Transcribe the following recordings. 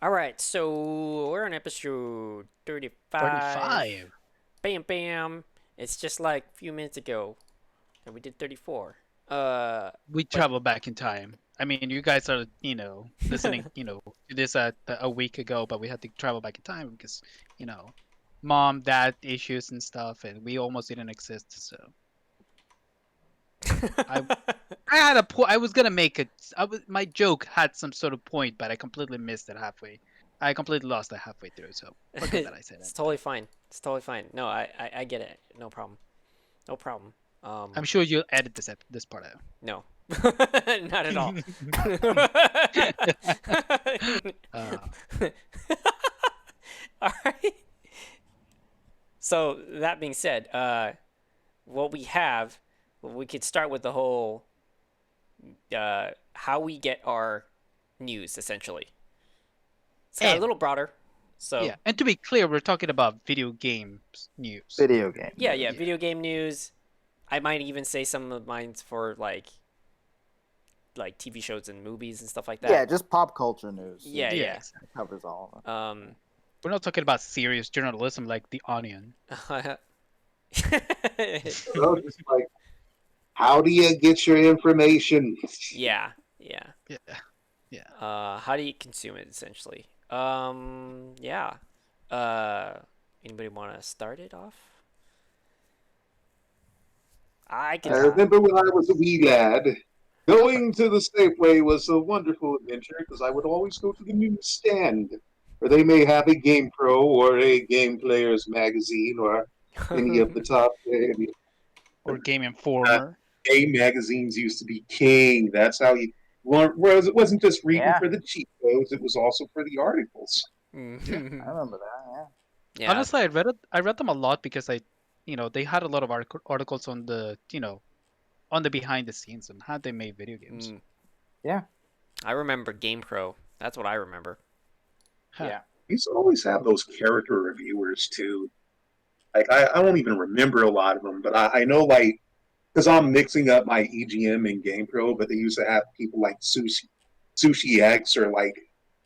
All right, so we're on episode 35. 35. Bam, bam. It's just like a few minutes ago that we did 34. Uh, We but travel back in time. I mean, you guys are, listening, to this a week ago, but we had to travel back in time because, you know, mom, dad issues and stuff, and we almost didn't exist. So I, I had a point. I was gonna make it. My joke had some sort of point, but I completely missed it halfway. I completely lost it halfway through. So forget that I said it's anything. totally fine. It's totally fine. No, I get it. No problem. No problem. I'm sure you'll edit this part out. No, not at all. uh, All right. So that being said, what we have, we could start with the whole how we get our news essentially. It's got a and little broader. So Yeah, and to be clear, we're talking about video games news. Video game yeah, news. yeah, Yeah, video game news. I might even say some of mine's for like TV shows and movies and stuff like Yeah, that. just pop culture news. Yeah, yeah, yeah. exactly. Covers all of it. We're not talking about serious journalism like The Onion. Well, just like, how do you get your information? yeah, yeah. Yeah, yeah. How do you consume it essentially? Yeah. Anybody want to start it off? I I can. remember when I was a wee lad, going to the Safeway was a wonderful adventure because I would always go to the newsstand where they may have a Game Pro or a Game Players magazine or any of the top Or Game uh, Informer. game magazines used to be king. That's how you learn. Whereas it wasn't just reading Yeah, for the cheat codes; it was also for the articles. Yeah. I remember that. Yeah. Honestly, I read them a lot because they had a lot of articles on on the behind the scenes and how they made video games. Mm, Yeah, I remember Game Pro. That's what I remember. yeah, Huh. yeah. We used to always have those character reviewers too. Like I don't even remember a lot of them, but I know like because I'm mixing up my EGM and GamePro, but they used to have people like Sushi X or like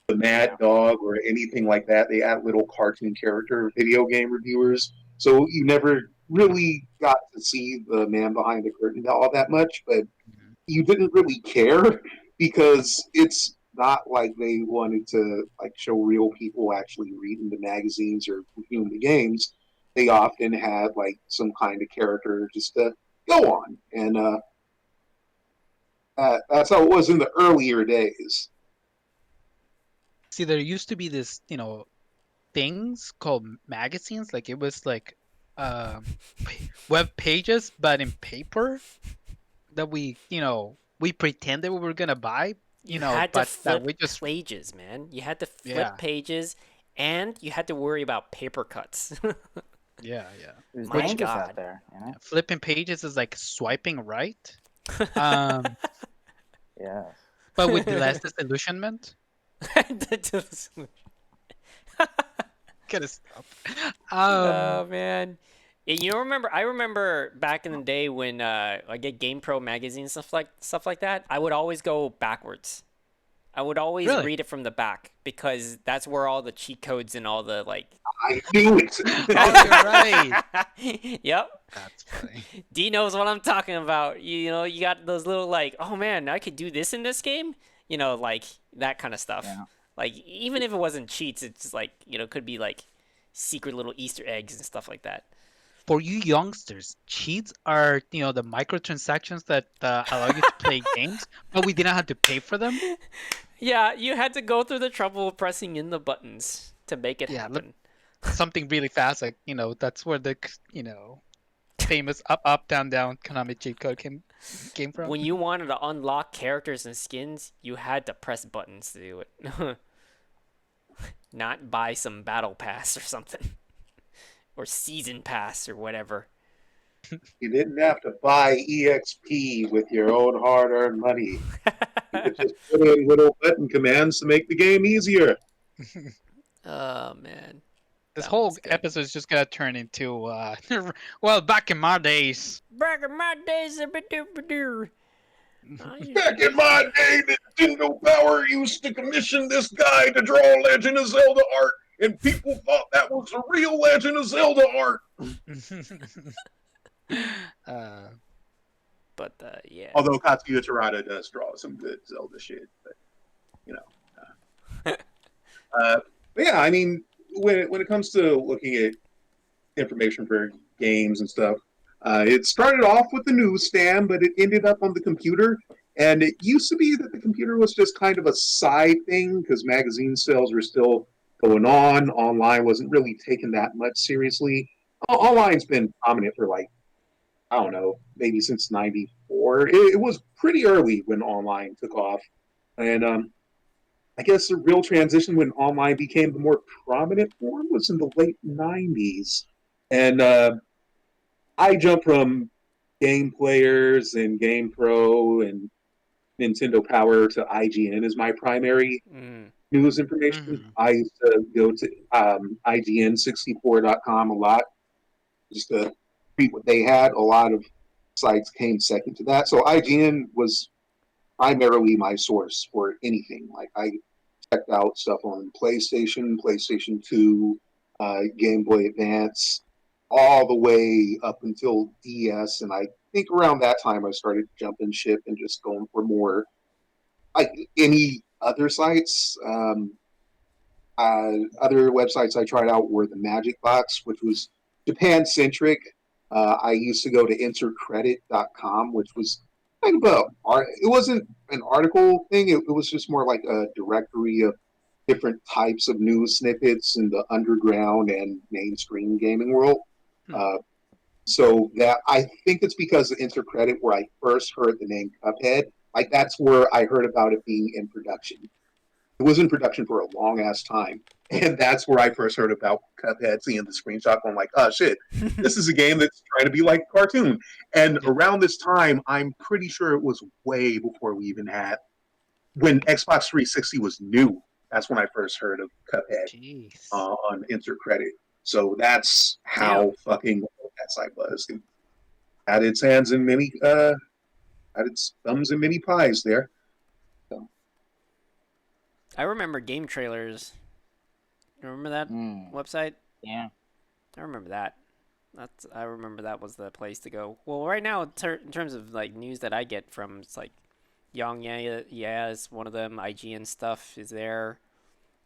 the Mad Yeah. Dog or anything like that. They had little cartoon character video game reviewers, so you never really got to see the man behind the curtain all that much, but Mhm. you didn't really care because it's not like they wanted to like show real people actually reading the magazines or reviewing the games. They often had like some kind of character just to go on, and that's how it was in the earlier days. See, there used to be this, things called magazines. Like it was like uh, web pages, but in paper that we pretended we were gonna buy, You had to but that flip we just pages, man. You had to flip yeah, pages, and you had to worry about paper cuts. yeah. It was My dangerous God. out there. Flipping pages is like swiping right, um, Yeah. but with less disillusionment. Gotta stop. Oh Um, man. You remember I remember back in the day when I get Game Pro magazine stuff like that, I would always go backwards. I would always really? read it from the back because that's where all the cheat codes and all the like I knew it. Oh, you're right. Yep. That's funny. D knows what I'm talking about. You got those little like, oh man, I could do this in this game. Like that kind of stuff. Yeah. Like even if it wasn't cheats, it's just like, could be like secret little Easter eggs and stuff like that. For you youngsters, cheats are, the microtransactions that allow you to play games, but we didn't have to pay for them. Yeah, you had to go through the trouble of pressing in the buttons to make it Yeah, look, happen. something really fast, like, that's where the, famous up, up, down, down Konami cheat code came from. When you wanted to unlock characters and skins, you had to press buttons to do it. Not buy some battle pass or something. Or season pass or whatever. You didn't have to buy EXP with your own hard-earned money. You could just put in little button commands to make the game easier. Oh man, This that was whole good. episode is just gonna turn into, well, back in my days. Back in my days, a bit. Back in my day, Nintendo Power used to commission this guy to draw Legend of Zelda art, and people thought that was the real Legend of Zelda art. But yeah. Although Katsuya Terada does draw some good Zelda shit, but you know. But yeah, I mean, when it comes to looking at information for games and stuff, it started off with the newsstand, but it ended up on the computer. And it used to be that the computer was just kind of a side thing because magazine sales were still going on. Online wasn't really taken that much seriously. Online's been prominent for like, I don't know, maybe since '94. It was pretty early when online took off. And I guess the real transition when online became the more prominent form was in the late '90s. And I jumped from Game Players and Game Pro and Nintendo Power to IGN as my primary news information. I used to go to IGN64.com a lot just to read what they had. A lot of sites came second to that. So IGN was primarily my source for anything. Like I checked out stuff on PlayStation, PlayStation 2, Game Boy Advance, all the way up until DS. And I think around that time I started jumping ship and just going for more like any other sites. Other websites I tried out were the Magic Box, which was Japan centric. I used to go to intercredit.com, which was kind of it wasn't an article thing. It was just more like a directory of different types of news snippets in the underground and mainstream gaming world. So that I think it's because of Intercredit where I first heard the name Cuphead. Like that's where I heard about it being in production. It was in production for a long ass time. And that's where I first heard about Cuphead, seeing the screenshot. I'm like, oh shit, this is a game that's trying to be like a cartoon. And around this time, I'm pretty sure it was way before we even had, when Xbox 360 was new. That's when I first heard of Cuphead on Intercredit. So that's how fucking that site was. It had its hands in many, had its thumbs in many pies there. So. I remember game trailers. You remember that website? Yeah. I remember that. I remember that was the place to go. Well, right now, in terms of like news that I get from, it's like Young Yeah is one of them. IGN stuff is there.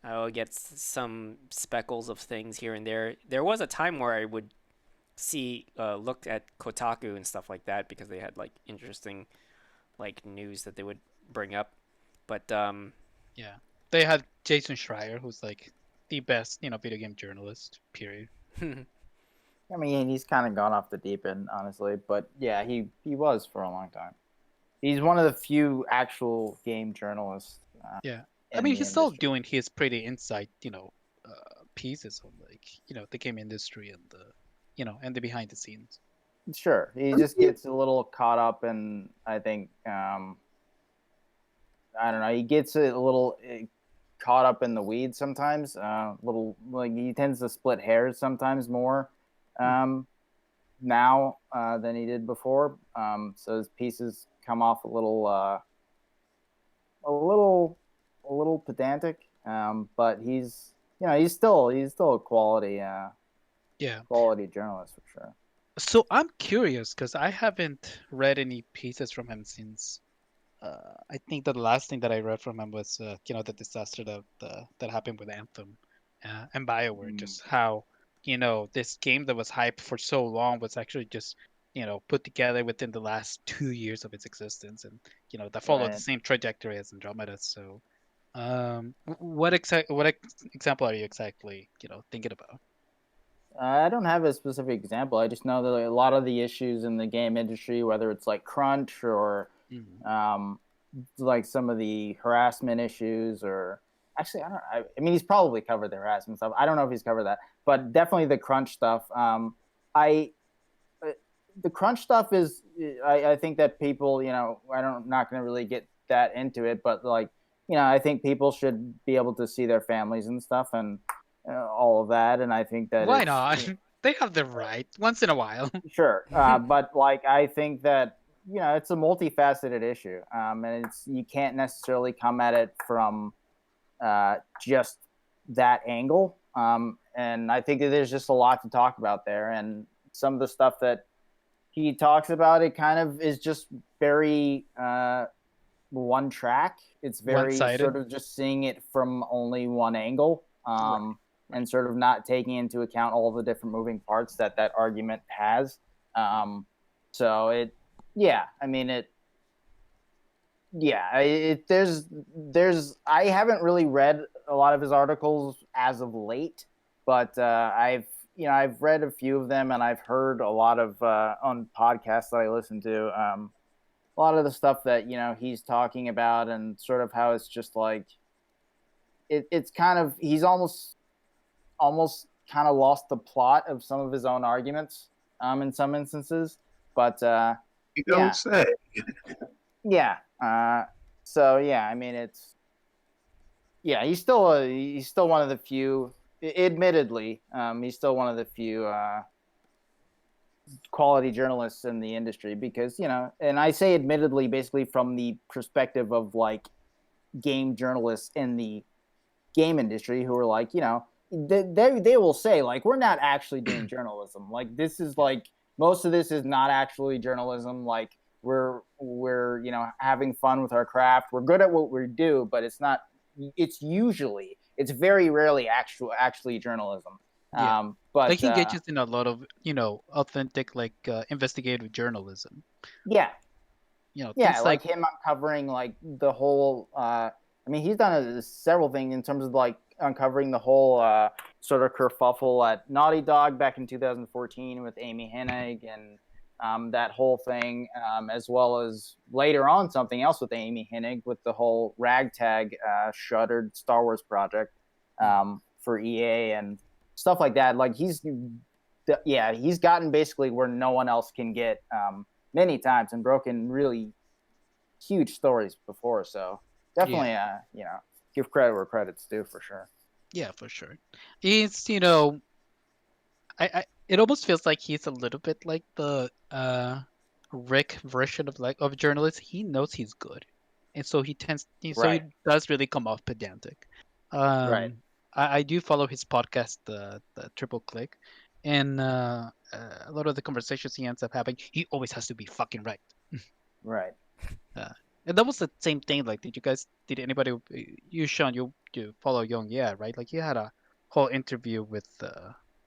I'll get some speckles of things here and there. There was a time where I would look at Kotaku and stuff like that because they had like interesting like news that they would bring up. But yeah, they had Jason Schreier, who's like the best, video game journalist. Period. I mean, he's kind of gone off the deep end, honestly. But yeah, he was for a long time. He's one of the few actual game journalists. Yeah, I mean, he's still doing his pretty insight, pieces on like, the game industry and the, and the behind the scenes. Sure, he just gets a little caught up in, I think, I don't know, he gets a little caught up in the weeds sometimes. Little like he tends to split hairs sometimes more now than he did before. So his pieces come off a little pedantic. But he's still a quality quality journalist for sure. So I'm curious because I haven't read any pieces from him since. I think the last thing that I read from him was, the disaster that happened with Anthem and BioWare. Just how, this game that was hyped for so long was actually just, put together within the last 2 years of its existence, and that followed the same trajectory as Andromeda. So, what example are you exactly, thinking about? I don't have a specific example. I just know that a lot of the issues in the game industry, whether it's like crunch or like some of the harassment issues, or actually, I mean, he's probably covered the harassment stuff. I don't know if he's covered that, but definitely the crunch stuff. The crunch stuff is, I think that people, I'm not going to really get that into it, but like, I think people should be able to see their families and stuff and all of that. And I think that why not? They have the right once in a while. Sure. But like, I think that it's a multifaceted issue, and you can't necessarily come at it from just that angle. And I think that there's just a lot to talk about there, and some of the stuff that he talks about, it kind of is just very one track. It's very One-sided. sort of just seeing it from only one angle, and sort of not taking into account all the different moving parts that argument has. So there's I haven't really read a lot of his articles as of late, but I've read a few of them, and I've heard a lot of on podcasts that I listen to, a lot of the stuff that he's talking about, and sort of how it's just like it's kind of, he's almost kind of lost the plot of some of his own arguments in some instances, but You don't say. yeah. So yeah, I mean, he's still one of the few. Admittedly, he's still one of the few quality journalists in the industry, because and I say admittedly, basically from the perspective of like game journalists in the game industry, who are like, they will say like, we're not actually doing journalism. Like, this is like, most of this is not actually journalism. Like, we're having fun with our craft. We're good at what we do, but it's very rarely actually journalism. Yeah. But Like, he engages in a lot of authentic, like, investigative journalism. Yeah. Things like him uncovering like the whole. I mean, he's done several things in terms of like uncovering the whole sort of kerfuffle at Naughty Dog back in 2014 with Amy Hennig, and that whole thing, as well as later on something else with Amy Hennig with the whole ragtag shuttered Star Wars project for EA and stuff like that. Like, he's gotten basically where no one else can get many times, and broken really huge stories before. So definitely, give credit where credit's due, for sure. Yeah, for sure. It's I it almost feels like he's a little bit like the Rick version of journalist. He knows he's good, and so he does really come off pedantic. Right. I do follow his podcast, the Triple Click, and a lot of the conversations he ends up having, he always has to be fucking right. Right. And that was the same thing. Like, did anybody, you, Sean, you follow Young, yeah, right? Like, he had a whole interview with,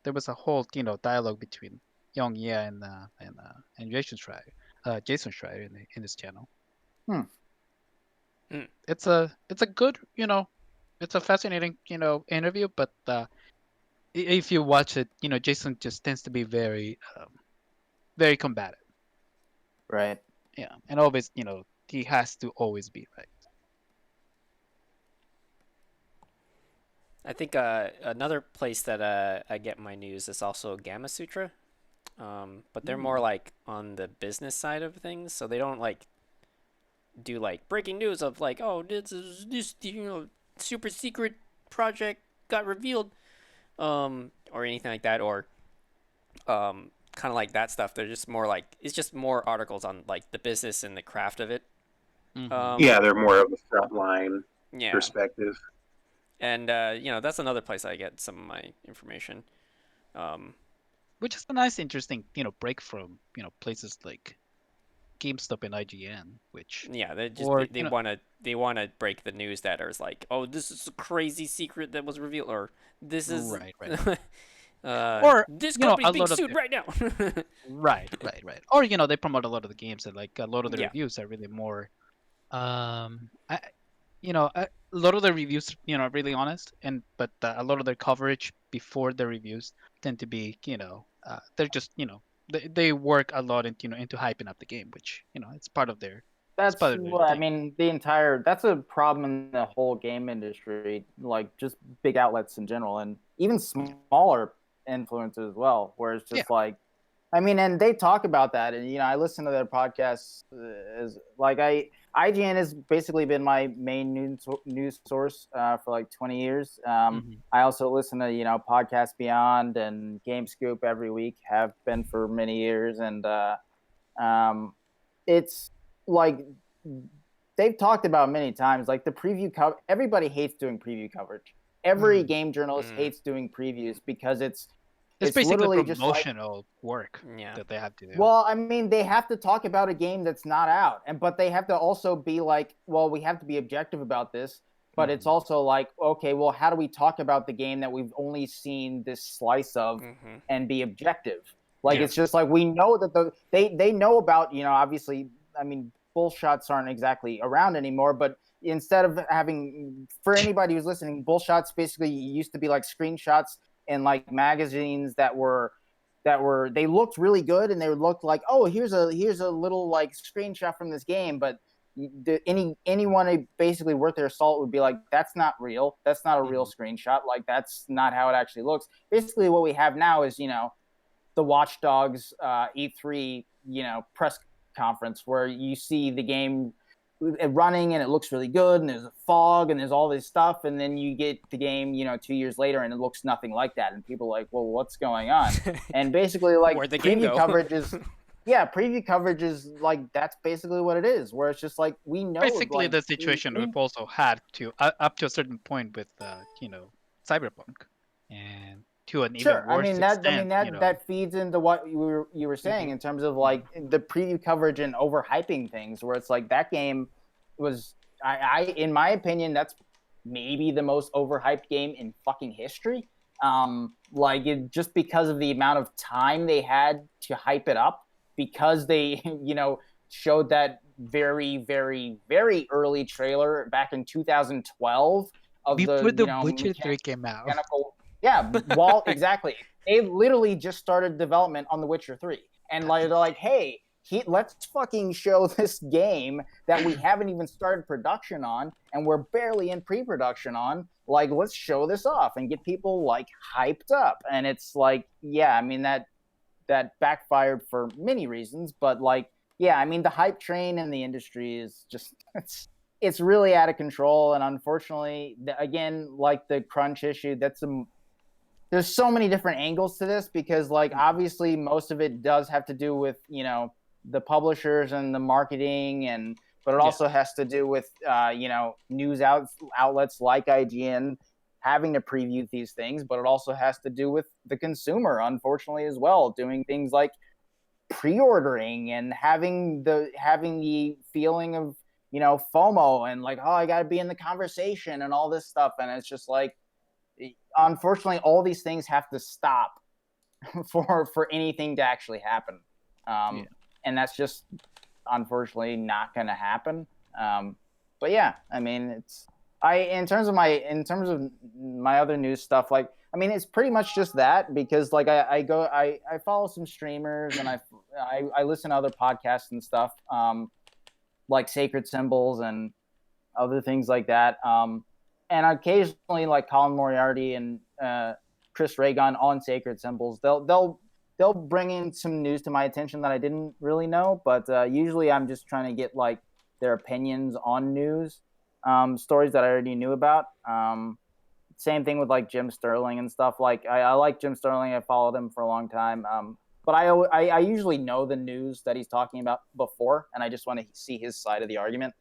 there was a whole, dialogue between Young, yeah, and Jason Schreier in his channel. It's a good, it's a fascinating, interview, but if you watch it, Jason just tends to be very, very combative. Right. Yeah, and always, he has to always be right. I think another place that I get my news is also Gamma Sutra, but they're more like on the business side of things, so they don't like do like breaking news of like, oh, this super secret project got revealed, or anything like that, or kind of like that stuff. They're just more like, it's just more articles on like the business and the craft of it. Yeah, they're more of a frontline perspective. And that's another place I get some of my information. Which is a nice, interesting, break from places like GameStop and IGN, which they want to break the news that is like, oh, this is a crazy secret that was revealed, or this is right. or this company's being sued right now. right. Or they promote a lot of the games, and like a lot of the reviews are really more, a lot of the reviews, are really honest, but a lot of their coverage before the reviews tend to be, they're just, they work a lot into hyping up the game, which, it's part of their. That's what I mean. That's a problem in the whole game industry, like just big outlets in general, and even smaller influencers as well, where it's just like, I mean, and they talk about that, and I listen to their podcasts. IGN has basically been my main news source for like 20 years. I also listen to Podcast Beyond and Game Scoop every week, have been for many years, and it's like they've talked about many times, like the preview everybody hates doing preview coverage. Every game journalist hates doing previews because it's basically literally just like, promotional work that they have to do. well, I mean, they have to talk about a game that's not out, but they have to also be like, well, we have to be objective about this, but it's also like, okay, well, how do we talk about the game that we've only seen this slice of and be objective? Like, it's just like, we know that they know about, obviously, I mean, bull shots aren't exactly around anymore, but instead of having, for anybody who's listening, bull shots basically used to be like screenshots in like magazines that were they looked really good, and they looked like, oh, here's a little like screenshot from this game, but anyone basically worth their salt would be like, that's not real, that's not a real screenshot, like that's not how it actually looks. Basically what we have now is the Watch Dogs E3 press conference where you see the game running and it looks really good, and there's a fog and there's all this stuff, and then you get the game 2 years later and it looks nothing like that, and people are like, well, what's going on? And basically, like, preview coverage is preview coverage is like, that's basically what it is, where it's just like, we know basically like, the situation we've also had to up to a certain point with Cyberpunk, and to an even worse extent, that feeds into what you were saying in terms of like the preview coverage and overhyping things, where it's like, that game was, I in my opinion, that's maybe the most overhyped game in fucking history. Just because of the amount of time they had to hype it up, because they showed that very, very, very early trailer back in 2012 of before the Witcher 3 came out. Yeah, exactly. They literally just started development on The Witcher 3. And they're like, hey, let's fucking show this game that we haven't even started production on, and we're barely in pre-production on. Like, let's show this off and get people, like, hyped up. And it's like, yeah, I mean, that backfired for many reasons. But, like, yeah, I mean, the hype train in the industry is just... It's really out of control. And unfortunately, again, like the crunch issue, there's so many different angles to this, because like, obviously most of it does have to do with the publishers and the marketing, but it also has to do with news outlets like IGN having to preview these things, but it also has to do with the consumer, unfortunately, as well, doing things like pre-ordering and having the feeling of FOMO and like, oh, I got to be in the conversation and all this stuff. And it's just like, unfortunately, all these things have to stop for anything to actually happen. And that's just unfortunately not going to happen. But yeah, I mean, in terms of my other news stuff, like, I mean, it's pretty much just that, because like I follow some streamers, and I listen to other podcasts and stuff, like Sacred Symbols and other things like that. And occasionally, like Colin Moriarty and Chris Ragon on Sacred Symbols, they'll bring in some news to my attention that I didn't really know. But usually, I'm just trying to get like their opinions on news stories that I already knew about. Same thing with like Jim Sterling and stuff. Like I like Jim Sterling. I followed him for a long time. But I usually know the news that he's talking about before, and I just want to see his side of the argument.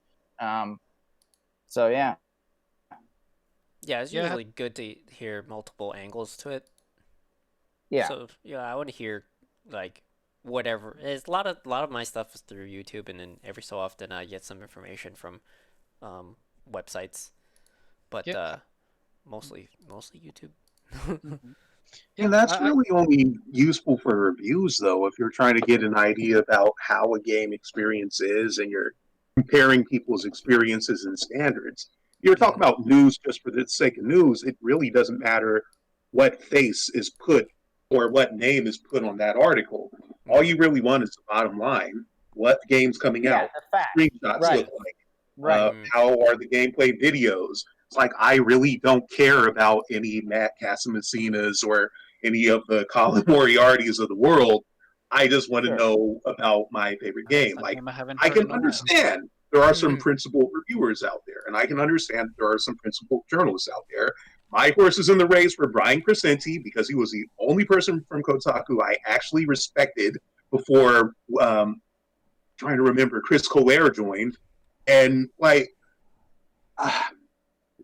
So yeah. Yeah, it's usually good to hear multiple angles to it. Yeah. So I want to hear like whatever. It's a lot of my stuff is through YouTube, and then every so often I get some information from websites, but mostly YouTube. And that's really only useful for reviews, though, if you're trying to get an idea about how a game experience is and you're comparing people's experiences and standards. You're talking about news just for the sake of news. It really doesn't matter what face is put or what name is put on that article. All you really want is the bottom line. What game's coming out? Screenshots look like? How are the gameplay videos? It's like, I really don't care about any Matt Casamassinas or any of the Colin Moriartys of the world. I just want to know about my favorite game. Like, I can understand there are some principled reviewers out there, and I can understand there are some principled journalists out there. My horse is in the race for Brian Crescenti, because he was the only person from Kotaku I actually respected before trying to remember, Chris Collier joined, and like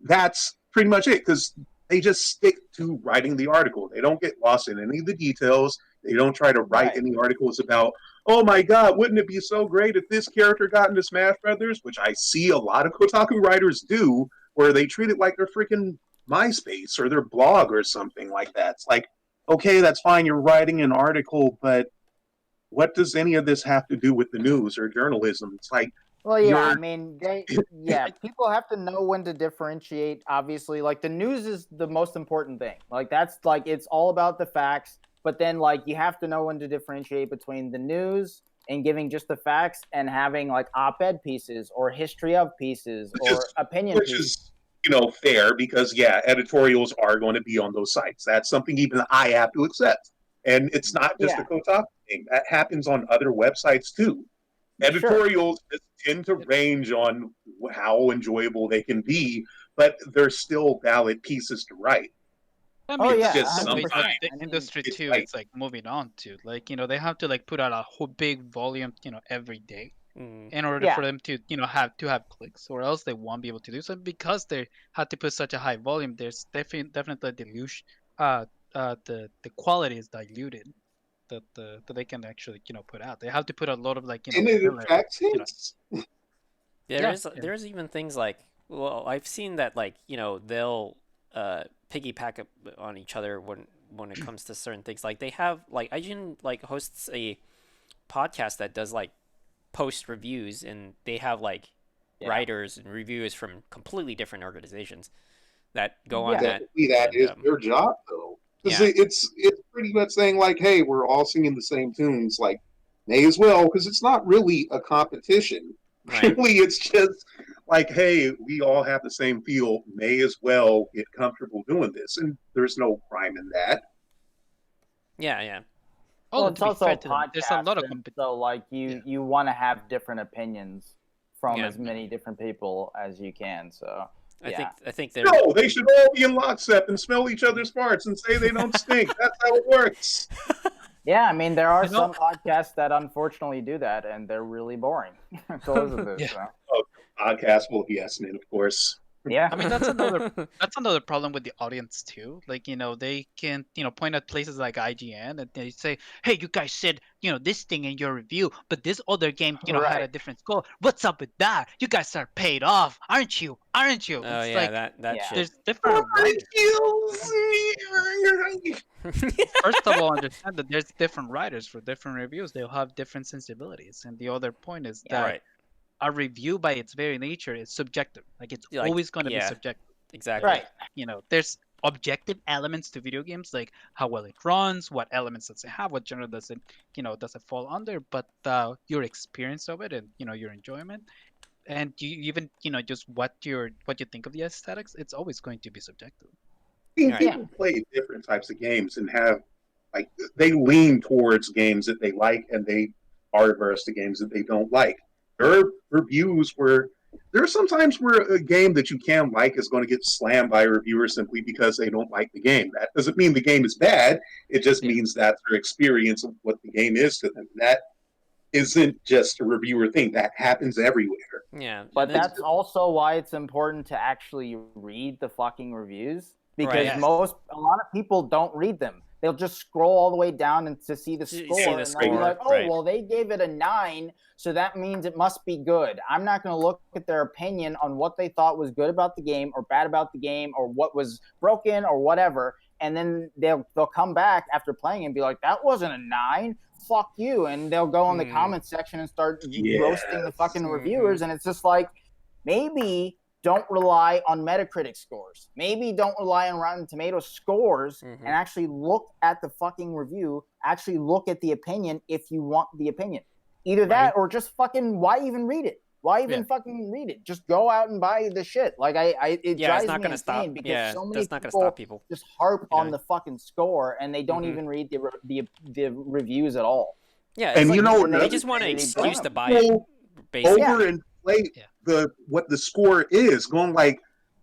that's pretty much it because they just stick to writing the article. They don't get lost in any of the details. They don't try to write any articles about, oh my God, wouldn't it be so great if this character got into Smash Brothers? Which I see a lot of Kotaku writers do, where they treat it like their freaking MySpace or their blog or something like that. It's like, okay, that's fine, you're writing an article, but what does any of this have to do with the news or journalism? It's like, well, yeah, I mean, people have to know when to differentiate. Obviously, like the news is the most important thing. Like that's like it's all about the facts. But then, like, you have to know when to differentiate between the news and giving just the facts and having like op-ed pieces or history of pieces or opinion pieces. Which is, you know, fair because editorials are going to be on those sites. That's something even I have to accept. And it's not just a Kotaku thing. That happens on other websites too. Editorials just tend to range on how enjoyable they can be, but they're still valid pieces to write. I mean, it's just sometimes the industry too. It's like moving on to like they have to like put out a whole big volume every day in order for them to have clicks, or else they won't be able to do so because they had to put such a high volume. There's definitely dilution. The quality is diluted that they can actually put out. They have to put a lot of like and it attracts hits. There's even things like, well, I've seen that like they'll piggyback on each other when it comes to certain things. Like they have like IGN like hosts a podcast that does like post reviews, and they have like writers and reviewers from completely different organizations that go on that. That is their job though. It's pretty much saying like, hey, we're all singing the same tunes, like may as well, because it's not really a competition. Right. Really, it's just like, hey, we all have the same feel, may as well get comfortable doing this, and there's no crime in that. Yeah. Well, it's also a podcast, there's a lot of so like you want to have different opinions from as many different people as you can. So I think they're... No, they should all be in lockstep and smell each other's farts and say they don't stink. That's how it works. Yeah, I mean, there are some podcasts that unfortunately do that, and they're really boring to listen to. So. Podcast, well, yes, man, of course. Yeah, I mean that's another problem with the audience too. Like they can point at places like IGN and they say, hey, you guys said this thing in your review, but this other game had a different score. What's up with that? You guys are paid off, aren't you? Oh it's yeah, that shit. There's different. First of all, understand that there's different writers for different reviews. They'll have different sensibilities, and the other point is that. A review by its very nature is subjective. Like it's always going to be subjective. Exactly. Right. There's objective elements to video games, like how well it runs, what elements does it have, what genre does it, does it fall under, but your experience of it and your enjoyment, and you even just what you think of the aesthetics, it's always going to be subjective. People play different types of games and have like they lean towards games that they like, and they are averse to games that they don't like. There are reviews where there are sometimes where a game that you can like is going to get slammed by a reviewer simply because they don't like the game. That doesn't mean the game is bad. It just means that's their experience of what the game is to them. That isn't just a reviewer thing. That happens everywhere. Yeah. But that's also why it's important to actually read the fucking reviews, because a lot of people don't read them. They'll just scroll all the way down and to see the score, and they'll be like, "Oh, well, they gave it a 9, so that means it must be good." I'm not going to look at their opinion on what they thought was good about the game or bad about the game or what was broken or whatever, and then they'll come back after playing and be like, "That wasn't a 9. Fuck you!" And they'll go in the comment section and start roasting the fucking reviewers, and it's just like, maybe. Don't rely on Metacritic scores. Maybe don't rely on Rotten Tomatoes scores and actually look at the fucking review. Actually look at the opinion if you want the opinion. Either that or just fucking, why even read it? Why even fucking read it? Just go out and buy the shit. Like it drives me insane because so many people just harp on the fucking score and they don't even read the reviews at all. Yeah, and like, they just want an excuse to buy it. Basically. Over and play what the score is, going like,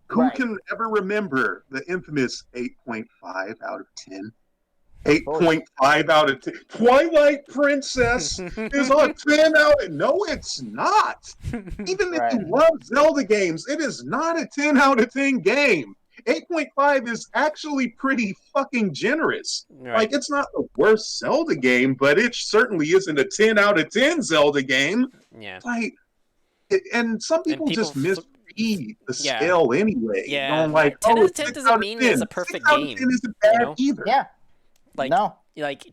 who can ever remember the infamous 8.5 out of 10? 8.5 out of 10. Twilight Princess is a 10 out of... No, it's not. Even if you love Zelda games, it is not a 10 out of 10 game. 8.5 is actually pretty fucking generous. Right. Like, it's not the worst Zelda game, but it certainly isn't a 10 out of 10 Zelda game. Yeah. Like, and some people just misread the scale anyway. Yeah. Like, 10 out of 10 doesn't mean it's a perfect game. 10 isn't bad either. Yeah. Like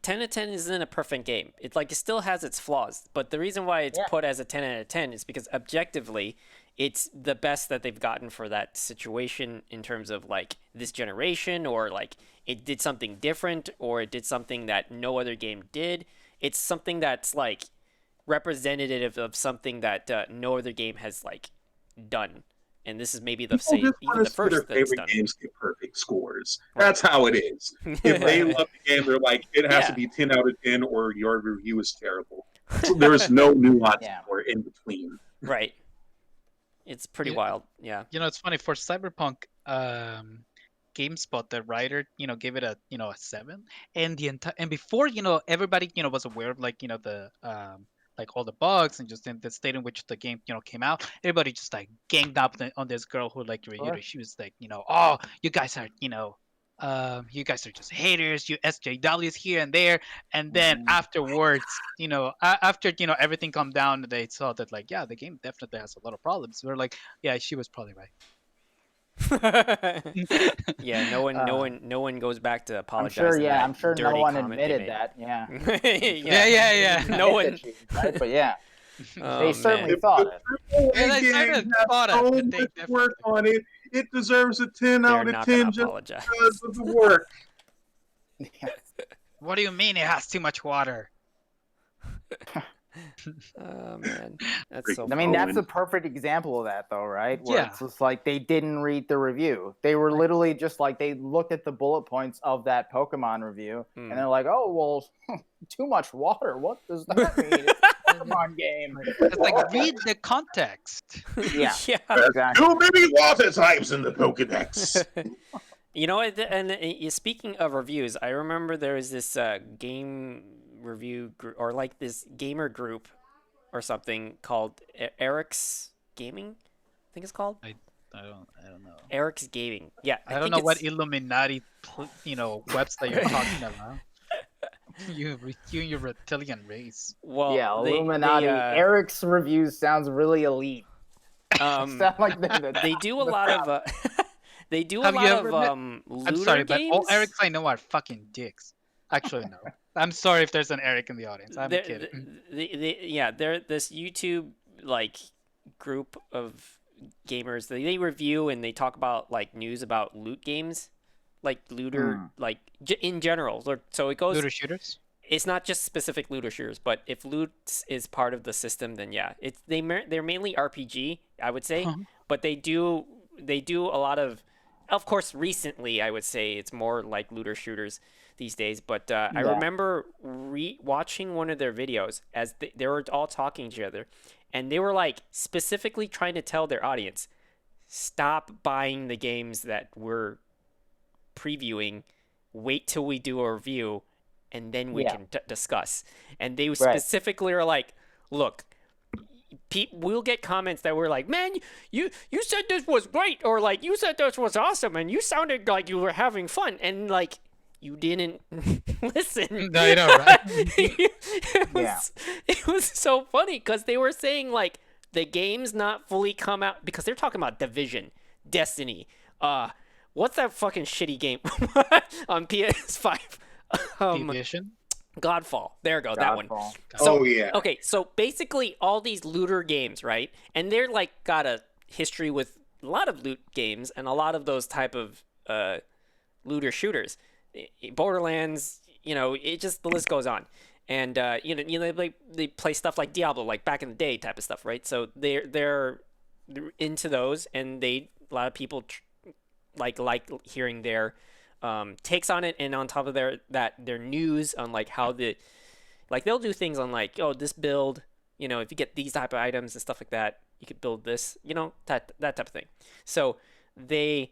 10 out of 10 isn't a perfect game. It still has its flaws, but the reason why it's put as a 10 out of 10 is because objectively it's the best that they've gotten for that situation in terms of like this generation, or like it did something different, or it did something that no other game did. It's something that's like representative of something that no other game has like done. And this is maybe the same, even the first their that's favorite done. games get perfect scores. That's how it is. If they love the game, they're like, it has to be 10 out of 10 or your review is terrible. So there's no nuance or in between. Right. It's pretty wild. Yeah. You know, it's funny for Cyberpunk. GameSpot, the writer, gave it a 7, and before everybody was aware of like the like all the bugs and just in the state in which the game came out, everybody just like ganged up on this girl who like reviewed it. She was like, oh, you guys are just haters, you SJWs here and there. And then afterwards, after everything calmed down, they saw that like, yeah, the game definitely has a lot of problems. We're like, yeah, she was probably right. Yeah, no one goes back to apologize. I'm sure no one admitted that. Yeah. Yeah. No one. Right? But yeah, they certainly thought it. Yeah, they certainly thought it. They definitely work on it. It deserves a 10 out of 10 just because of the work. What do you mean it has too much water? Oh man, that's so. I mean, that's a perfect example of that, though, right? Where it's just like they didn't read the review. They were literally just like they looked at the bullet points of that Pokemon review, and they're like, "Oh, well, too much water. What does that mean? It's a Pokemon game." It's like read the context. Yeah, exactly. Too many water types in the Pokedex. And speaking of reviews, I remember there was this game review group, or like this gamer group or something called Eric's Gaming, I think it's called. I don't know. Eric's Gaming. Yeah. I don't know what Illuminati website you're talking about. You and your reptilian race. Well, yeah, Illuminati. Eric's reviews sounds really elite. Sound like they do a lot of they do a lot of looter I'm sorry, games. But all Erics I know are fucking dicks. Actually, no. I'm sorry if there's an Eric in the audience. I'm kidding. They're this YouTube like group of gamers. They review and they talk about like news about loot games, like looter, like in general. So it goes looter shooters. It's not just specific looter shooters, but if loot is part of the system, then yeah, they're mainly RPG, I would say, but they do a lot of course, recently I would say it's more like looter shooters these days, but I remember watching one of their videos as they were all talking to each other, and they were like specifically trying to tell their audience, stop buying the games that we're previewing, wait till we do a review, and then we can discuss. And they specifically are like, look, we'll get comments that were like, man, you said this was great, or like, you said this was awesome, and you sounded like you were having fun, and like, you didn't listen. No, you know, right? It was so funny because they were saying like the game's not fully come out, because they're talking about Division, Destiny, what's that fucking shitty game on PS5? Division? Godfall. There you go, that one. So, okay, so basically all these looter games, right? And they're like got a history with a lot of loot games and a lot of those type of looter shooters. Borderlands, it just, the list goes on. And they play stuff like Diablo, like back in the day type of stuff, right? So they're into those, and a lot of people like hearing their takes on it, and on top of their news on like how they'll do things on like, oh, this build, if you get these type of items and stuff like that, you could build this, that type of thing. So they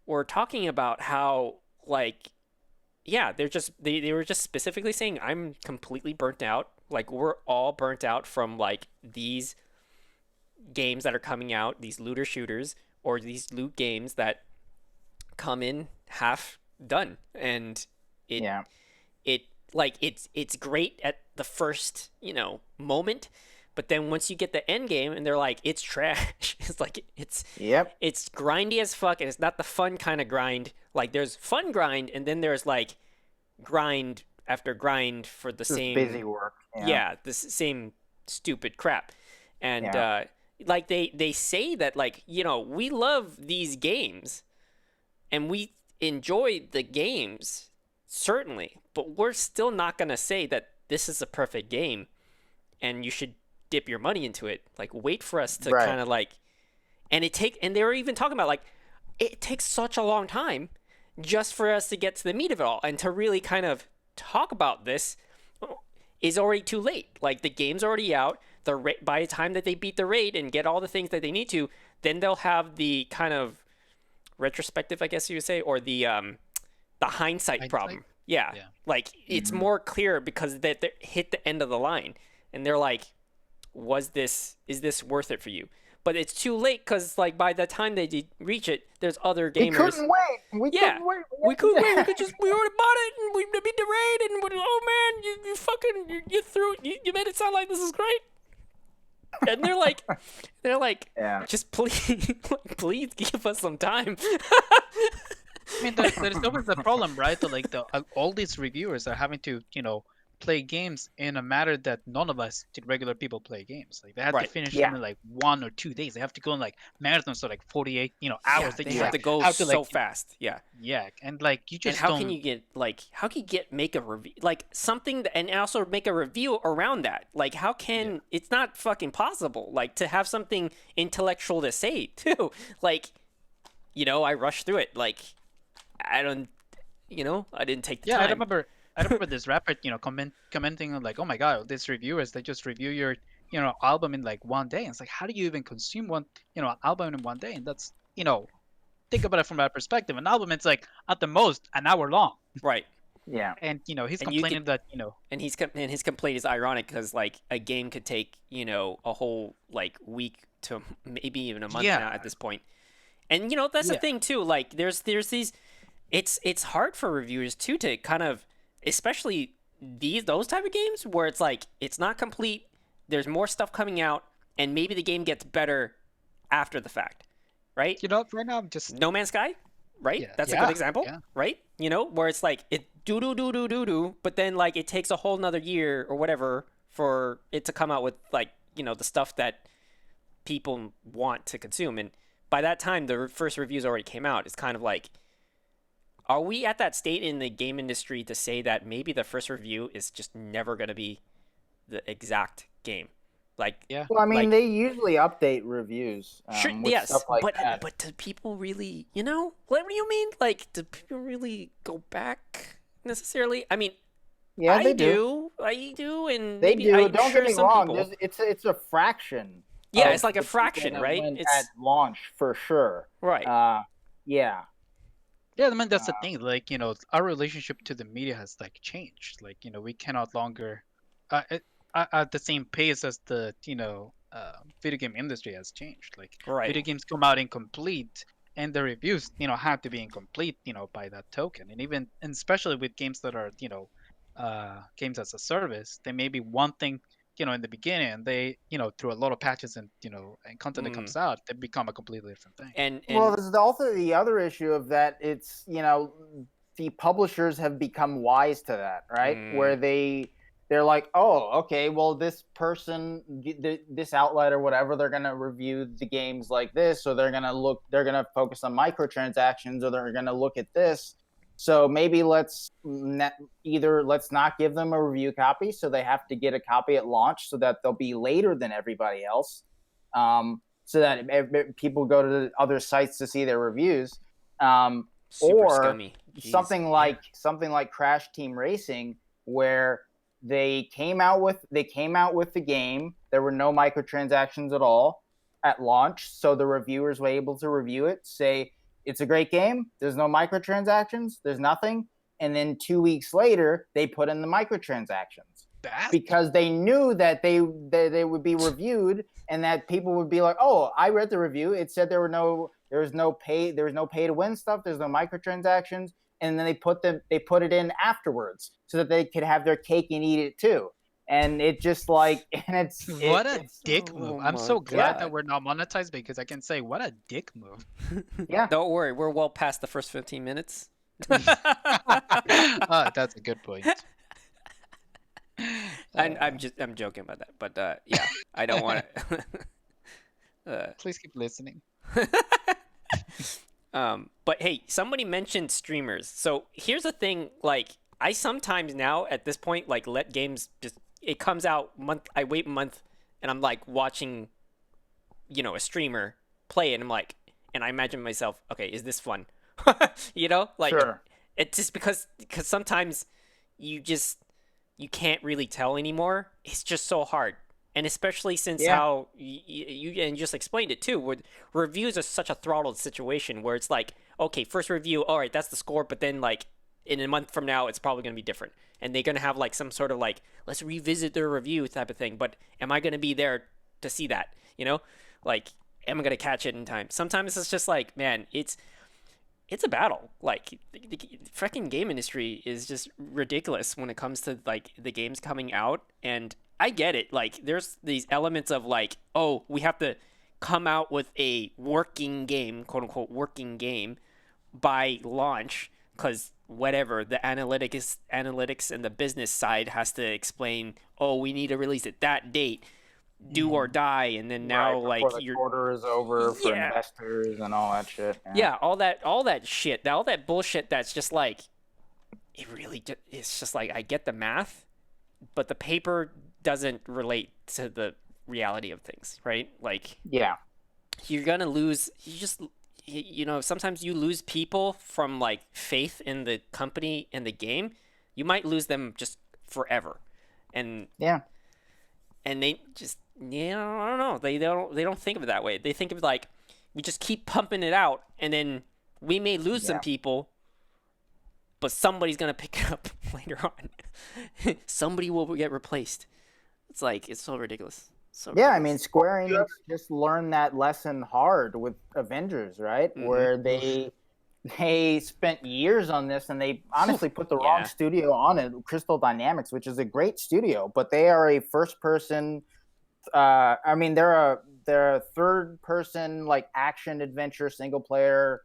were talking about how like yeah, they were just specifically saying I'm completely burnt out. Like we're all burnt out from like these games that are coming out, these looter shooters or these loot games that come in half done, and it Yeah. it like it's great at the first moment, but then once you get the end game and they're like it's trash. It's like Yep. it's grindy as fuck, and it's not the fun kind of grind. Like there's fun grind, and then there's like grind after grind for the Just same busy work. yeah, the same stupid crap. And Yeah. like they say that like we love these games and we enjoy the games, certainly, but we're still not gonna say that this is a perfect game and you should dip your money into it. Like wait for us to Right. kind of like, and they were even talking about like it takes such a long time just for us to get to the meat of it all, and to really kind of talk about this is already too late. Like the game's already out. By the time that they beat the raid and get all the things that they need to, then they'll have the kind of retrospective, I guess you would say, or the hindsight problem. Yeah. Yeah. Like it's more clear because they hit the end of the line and they're like, is this worth it for you? But it's too late because like by the time they reach it, there's other We gamers. couldn't wait. We Yeah, couldn't wait. we could wait. We already bought it and we beat the raid and oh man, you fucking you threw you made it sound like this is great. And they're like, Yeah. just please, please give us some time. I mean, there's always the problem, right? That like all these reviewers are having to, play games in a matter that none of us, regular people, play games. Like they have to Right. finish Yeah. them in like 1 or 2 days. They have to go in like marathons, so like 48, hours. They That you have to go have to, so like, fast. Yeah. Yeah, and like you And just how don't. can you make a review like something and also make a review around that? Like how can it's not fucking possible like to have something intellectual to say too. Like I rushed through it. Like I don't I didn't take the Yeah, time. I remember this rapper, commenting on like, "Oh my God, these reviewers they just review your, album in like 1 day." And it's like, how do you even consume one, album in 1 day? And that's, think about it from that perspective. An album, it's like at the most an hour long. Right. Yeah. And he's And you complaining that And his complaint is ironic because like a game could take a whole like week to maybe even a month Yeah. now at this point. And that's the Yeah. thing too. Like there's these, it's hard for reviewers too to kind of, especially those type of games where it's like it's not complete. There's more stuff coming out, and maybe the game gets better after the fact, right? right now I'm just No Man's Sky, right? Yeah. That's a Yeah. good example, Yeah. right? Where it's like it do, but then like it takes a whole nother year or whatever for it to come out with like the stuff that people want to consume, and by that time the first reviews already came out. It's kind of like, are we at that state in the game industry to say that maybe the first review is just never going to be the exact game? Like, Yeah. Well, I mean, like- they usually update reviews. Sure, With yes, stuff like but that. but do people really, what do you mean? Like, do people really go back necessarily? I mean, Yeah, I they do, and They maybe do. I'm Don't sure get me some wrong. people. It's a fraction. Yeah, of it's like a the people fraction, that right? went It's at launch for sure. right. Yeah. Yeah, I mean that's the thing. Like our relationship to the media has like changed. Like we cannot longer, at the same pace as the video game industry has changed. Like Right. video games come out incomplete, and the reviews have to be incomplete. By that token, and especially with games that are games as a service, they may be one thing in the beginning, and they through a lot of patches and and content that comes out, they become a completely different thing. And Well, there's also the other issue of that. It's the publishers have become wise to that, right? Where they're like, oh, okay, well, this person, this outlet or whatever, they're gonna review the games like this, or they're gonna focus on microtransactions, or they're gonna look at this. So maybe let's not give them a review copy, so they have to get a copy at launch, so that they'll be later than everybody else, so that people go to the other sites to see their reviews, super or scummy. Jeez. something like Crash Team Racing, where they came out with the game. There were no microtransactions at all at launch, so the reviewers were able to review it, say, it's a great game. There's no microtransactions. There's nothing. and then 2 weeks later they put in the microtransactions That because they knew that they would be reviewed and that people would be like, oh, I read the review. It said there was no pay to win stuff. There's no microtransactions. And then they put it in afterwards so that they could have their cake and eat it too. And it just like, and it's what a dick move. I'm so glad God. that we're not monetized because I can say what a dick move. Yeah. Don't worry, we're well past the first 15 minutes. That's a good point. I'm joking about that, but yeah, I don't want to. Please keep listening. But hey, somebody mentioned streamers. So here's the thing, like I sometimes now at this point like let games just it comes out I wait a month and I'm like watching a streamer play and I'm like and I imagine myself, okay, is this fun? Like Sure. it's just because sometimes you can't really tell anymore. It's just so hard. And especially since how you just explained it too, where reviews are such a throttled situation where it's like, okay, first review, all right, that's the score, but then like in a month from now, it's probably going to be different. And they're going to have like some sort of like, let's revisit their review type of thing. But am I going to be there to see that? Like, am I going to catch it in time? Sometimes it's just like, man, it's a battle. Like the freaking game industry is just ridiculous when it comes to like the games coming out. And I get it. Like there's these elements of like, oh, we have to come out with a working game, quote unquote working game by launch because whatever the analytics and the business side has to explain, oh, we need to release it that date, do or die, and then now right, like the quarter is over for investors and all that shit. Yeah, all that shit, all that bullshit. That's just like, it's just like I get the math, but the paper doesn't relate to the reality of things, right? Like, yeah, you're gonna lose. Sometimes you lose people from like faith in the company and the game. You might lose them just forever, and they just I don't know. They don't think of it that way. They think of it like we just keep pumping it out, and then we may lose some people, but somebody's gonna pick it up later on. Somebody will get replaced. It's like it's so ridiculous. So I mean, Square Enix just learned that lesson hard with Avengers, right? Mm-hmm. Where they spent years on this, and they honestly put the wrong studio on it, Crystal Dynamics, which is a great studio, but they are a first-person. I mean, they're a third-person like action adventure single-player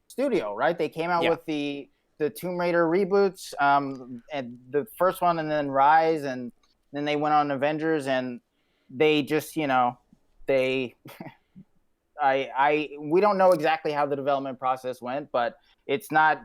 studio, right? They came out with the Tomb Raider reboots, and the first one, and then Rise, and then they went on Avengers, and they just, we don't know exactly how the development process went, but it's not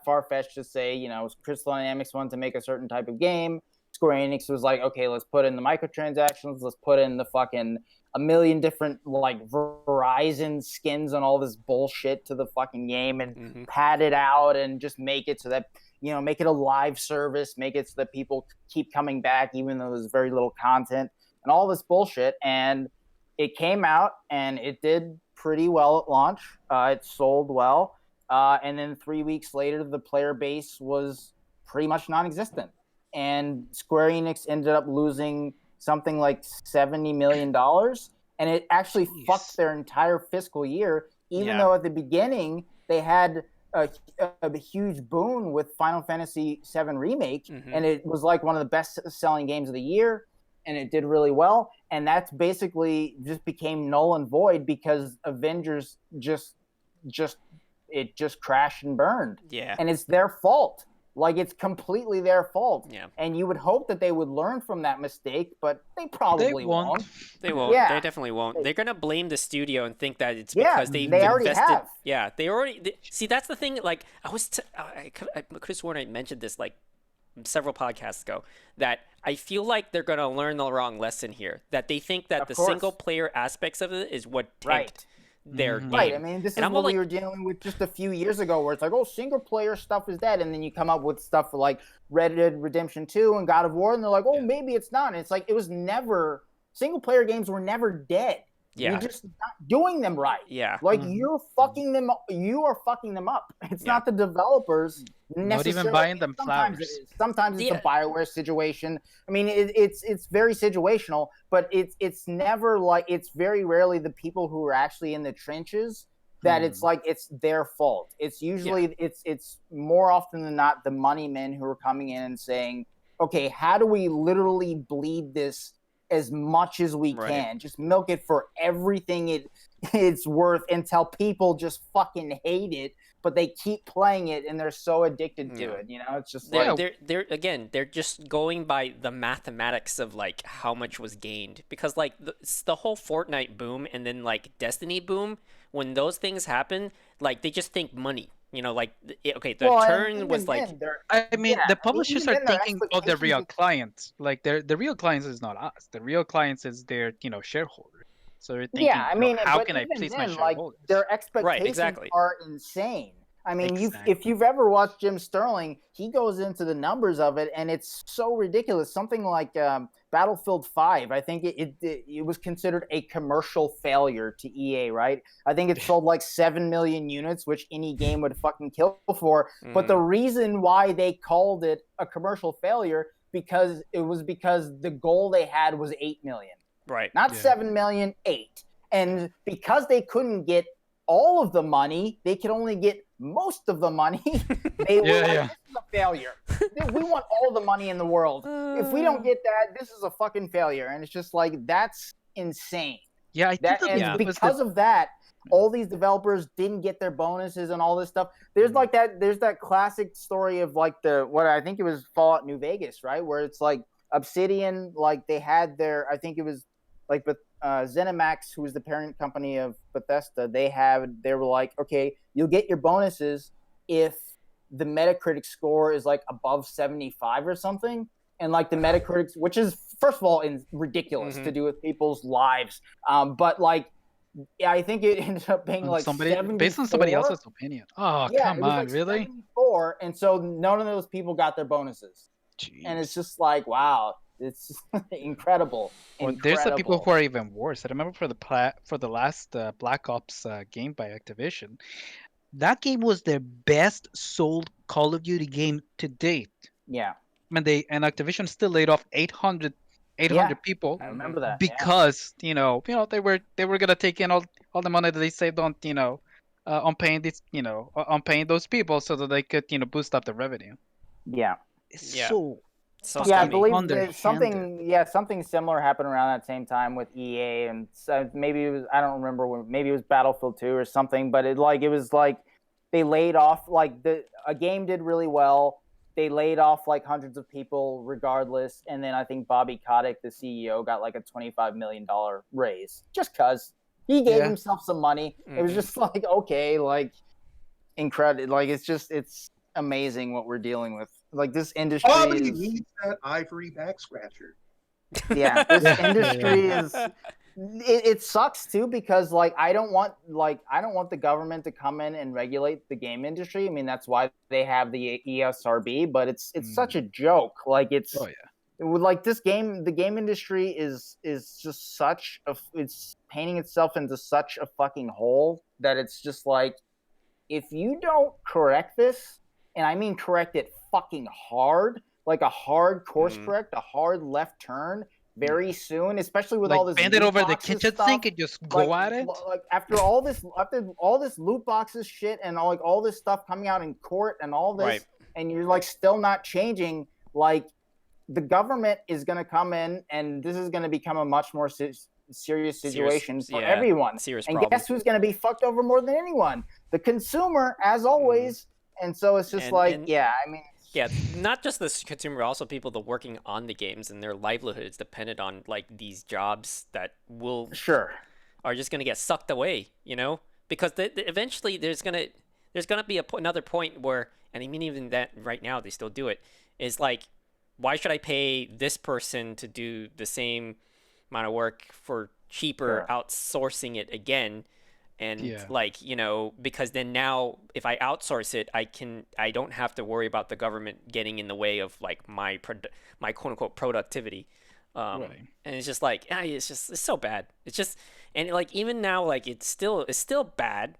far-fetched to say, Crystal Dynamics wanted to make a certain type of game. Square Enix was like, okay, let's put in the microtransactions, let's put in the fucking a million different like Verizon skins and all this bullshit to the fucking game and pad it out and just make it so that, make it a live service, make it so that people keep coming back even though there's very little content. And all this bullshit, and it came out, and it did pretty well at launch. It sold well, and then 3 weeks later, the player base was pretty much non-existent. And Square Enix ended up losing something like $70 million, and it actually fucked their entire fiscal year, even though at the beginning they had a huge boon with Final Fantasy VII Remake, and it was like one of the best-selling games of the year. And it did really well, and that's basically just became null and void because Avengers just crashed and burned. Yeah, and it's their fault. Like it's completely their fault. Yeah, and you would hope that they would learn from that mistake, but they probably won't. They won't. Yeah. They definitely won't. They're gonna blame the studio and think that it's because they already invested. Have. Yeah, they already see. That's the thing. Like I could have sworn I mentioned this like several podcasts ago, that I feel like they're going to learn the wrong lesson here, that they think that the single player aspects of it is what tanked their game. Right. I mean, this is what we were dealing with just a few years ago, where it's like, oh, single player stuff is dead. And then you come up with stuff like Red Dead Redemption 2 and God of War, and they're like, oh, maybe it's not. And it's like, it was never, single player games were never dead. Yeah. You're just not doing them right. Yeah. Like Mhm. you're fucking them. You are fucking them up. It's Yeah. not the developers Not even necessarily. buying them Sometimes it flowers. is. Sometimes it's Yeah. a BioWare situation. I mean, it's very situational, but it's never like it's very rarely the people who are actually in the trenches that it's like it's their fault. It's usually it's more often than not the money men who are coming in and saying, okay, how do we literally bleed this as much as we Right. can? Just milk it for everything it's worth until people just fucking hate it, but they keep playing it and they're so addicted to Yeah. it. You know, it's just They're, like they're just going by the mathematics of like how much was gained, because like the whole Fortnite boom and then like Destiny boom, when those things happen, like they just think money, you know, like okay, the well, and turn even was like then, they're- I mean, yeah, the I mean, publishers even are then, their thinking of the real expectations- clients. Like the real clients is not us. The real clients is their, shareholders. So they're thinking, Yeah, I mean, how but can I even please my then, like shareholders? their expectations exactly. are insane. I mean, Exactly. if you've ever watched Jim Sterling, he goes into the numbers of it, and it's so ridiculous. Something like Battlefield 5, I think it was considered a commercial failure to EA, right? I think it sold like 7 million units, which any game would fucking kill for. But the reason why they called it a commercial failure because the goal they had was 8 million. right. Not Yeah. 7 million, 8. And because they couldn't get all of the money, they could only get most of the money. They were like, yeah. this is a failure. We want all the money in the world. If we don't get that, this is a fucking failure. And it's just like, that's insane. Yeah, I think That, that and Yeah. because of that, all these developers didn't get their bonuses and all this stuff. There's like there's that classic story of like what I think it was Fallout New Vegas, right? Where it's like Obsidian, like they had their, I think it was like, but ZeniMax, who was the parent company of Bethesda, they were like, okay, you'll get your bonuses if the Metacritic score is like above 75 or something. And like the Metacritic, which is first of all ridiculous to do with people's lives, but like I think it ended up being like based on somebody 74. else's opinion. Oh, Yeah, come it was on, like really? 74, and so none of those people got their bonuses, and it's Jeez. just like, wow, it's incredible. Or there's the people Incredible. who are even worse. I remember for the last Black Ops game by Activision, that game was their best sold Call of Duty game to date. Yeah, And Activision still laid off 800 yeah, people I remember that. because they were gonna take in all the money that they saved on on paying on paying those people so that they could boost up the revenue. Yeah. It's Yeah. so So Yeah, I scummy. believe underhanded. something similar happened around that same time with EA, and so maybe it was, I don't remember when, maybe it was Battlefield 2 or something, but it was like they laid off like a game did really well. They laid off like hundreds of people regardless, and then I think Bobby Kotick, the CEO, got like a $25 million raise just because he gave himself some money. It was just like, okay, like incredible, like it's amazing what we're dealing with. Like this industry Bobby is, needs that ivory back scratcher. yeah, this industry is, it sucks too, because like I don't want the government to come in and regulate the game industry. I mean, that's why they have the ESRB, but it's such a joke. Like it's like the game industry is just it's painting itself into such a fucking hole that it's just like, if you don't correct this, and I mean correct it fucking hard, like a hard course correct, a hard left turn very soon, especially with like all this bend it loot over the boxes kitchen stuff. sink and just go at it. Like after all this loot boxes shit and all this stuff coming out in court and all this, and you're like still not changing, like the government is going to come in and this is going to become a much more serious situation for everyone. Serious and problem. guess who's going to be fucked over more than anyone? The consumer, as always. And so it's just I mean, yeah, not just the consumer, also people that working on the games and their livelihood is dependent on like these jobs that are just gonna get sucked away, because eventually there's gonna be another point where, and I mean even that right now they still do it, is like, why should I pay this person to do the same amount of work for cheaper, outsourcing it again? And because then now if I outsource it, I don't have to worry about the government getting in the way of like my quote unquote productivity. Right. And it's just like, it's so bad. It's just, and like even now, like it's still bad.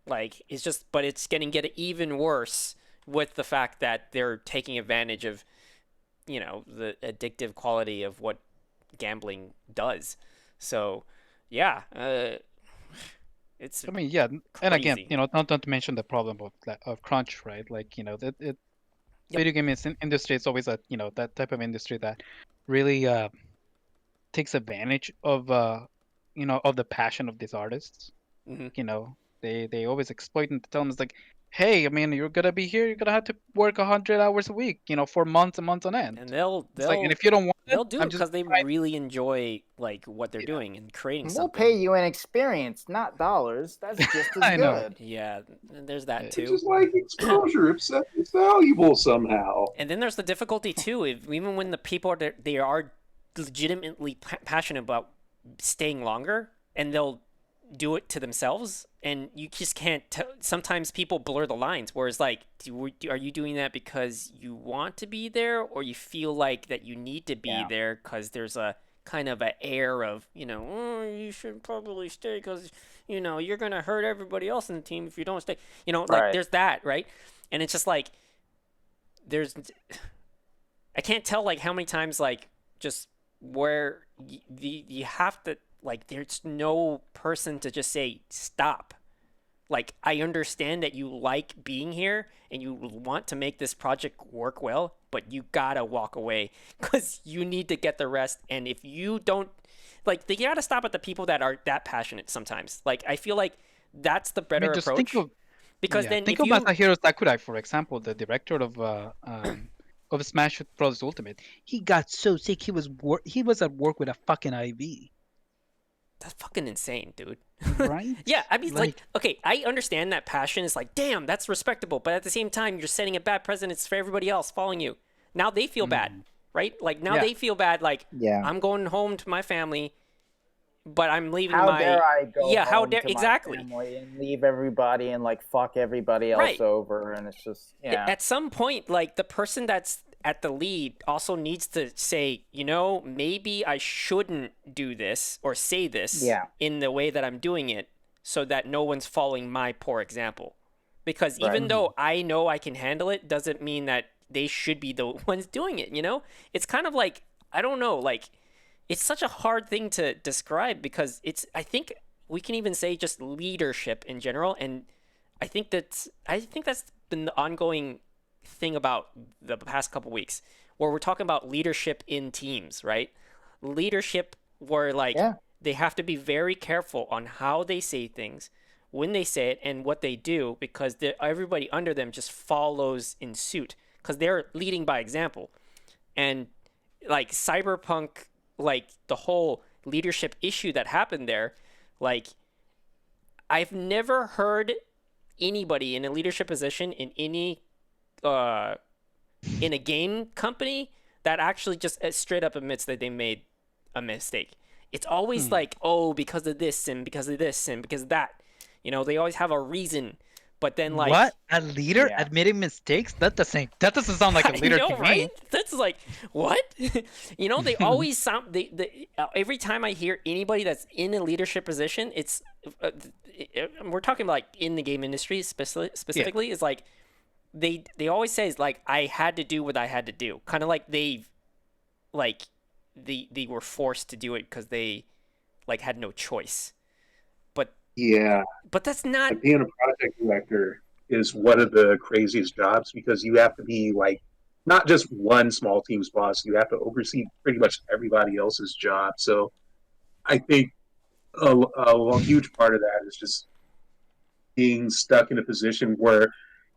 Like it's just, but it's get even worse with the fact that they're taking advantage of, the addictive quality of what gambling does. So, yeah, it's I mean, yeah, and again, crazy. not to mention the problem of crunch, right? Like, Yep. video game industry is always that type of industry that really takes advantage of the passion of these artists. Hmm. They always exploit and tell them it's like, hey, I mean, you're gonna be here, you're gonna have to work 100 hours a week, for months and months on end. And they'll It's like, and they'll if you don't want it, they'll do it I'm just because they fine. really enjoy like what they're Yeah, doing and creating We'll pay something. you in experience, not dollars. That's just as I know. good. Yeah, and there's that It's It's too. just like exposure. It's valuable somehow. And then there's the difficulty too. Even when the people they are legitimately passionate about staying longer, and they'll do it to themselves, and you just can't. Sometimes people blur the lines. Whereas, like, are you doing that because you want to be there, or you feel like that you need to be Yeah. there because there's a kind of an air of oh, you should probably stay because you're gonna hurt everybody else in the team if you don't stay. Like Right. there's that, right? And it's just like there's I can't tell like how many times like just where you have to like there's no person to just say stop. Like I understand that you like being here and you want to make this project work well, but you gotta walk away because you need to get the rest. And if you don't, like, they gotta stop at the people that are that passionate. Sometimes, like I feel like that's the I mean, better just think approach of because yeah, then think if of you Masahiro Sakurai, for example, the director of Smash Bros. Ultimate. He got so sick he was at work with a fucking IV. that's fucking insane, dude. Right? Yeah, I mean, like, Like, okay, I understand that passion is like, damn, that's respectable, but at the same time, you're setting a bad precedence for everybody else following you. Now they feel bad, mm, right? Like now yeah. they feel bad, like Yeah. I'm going home to my family, but I'm leaving How my dare I go yeah, how home dare to my exactly. family and leave everybody and like fuck everybody else Right. over? And it's just At some point, like the person that's at the lead also needs to say, maybe I shouldn't do this or say this Yeah. in the way that I'm doing it so that no one's following my poor example. Because Right. even though I know I can handle it, doesn't mean that they should be the ones doing it, It's kind of like, I don't know, like, it's such a hard thing to describe because I think we can even say just leadership in general. And I think that's been the ongoing thing about the past couple weeks where we're talking about leadership in teams, right? Leadership where like Yeah. they have to be very careful on how they say things, when they say it, and what they do because everybody under them just follows in suit because they're leading by example. And like Cyberpunk, like the whole leadership issue that happened there, like I've never heard anybody in a leadership position in any uh in a game company that actually just straight up admits that they made a mistake. It's always hmm. like, oh, because of this and because of this and because of that. They always have a reason. But then like What? A leader Yeah. admitting mistakes? That doesn't sound like a I leader know, to right? me. That's like what? They always sound. Every time I hear anybody that's in a leadership position, it's we're talking about like in the game industry specifically. Is like they always say is like I had to do what I had to do, kind of like like they were forced to do it because they like had no choice. But Yeah, but that's not like being a project director is one of the craziest jobs because you have to be like not just one small team's boss. You have to oversee pretty much everybody else's job. So I think a huge part of that is just being stuck in a position where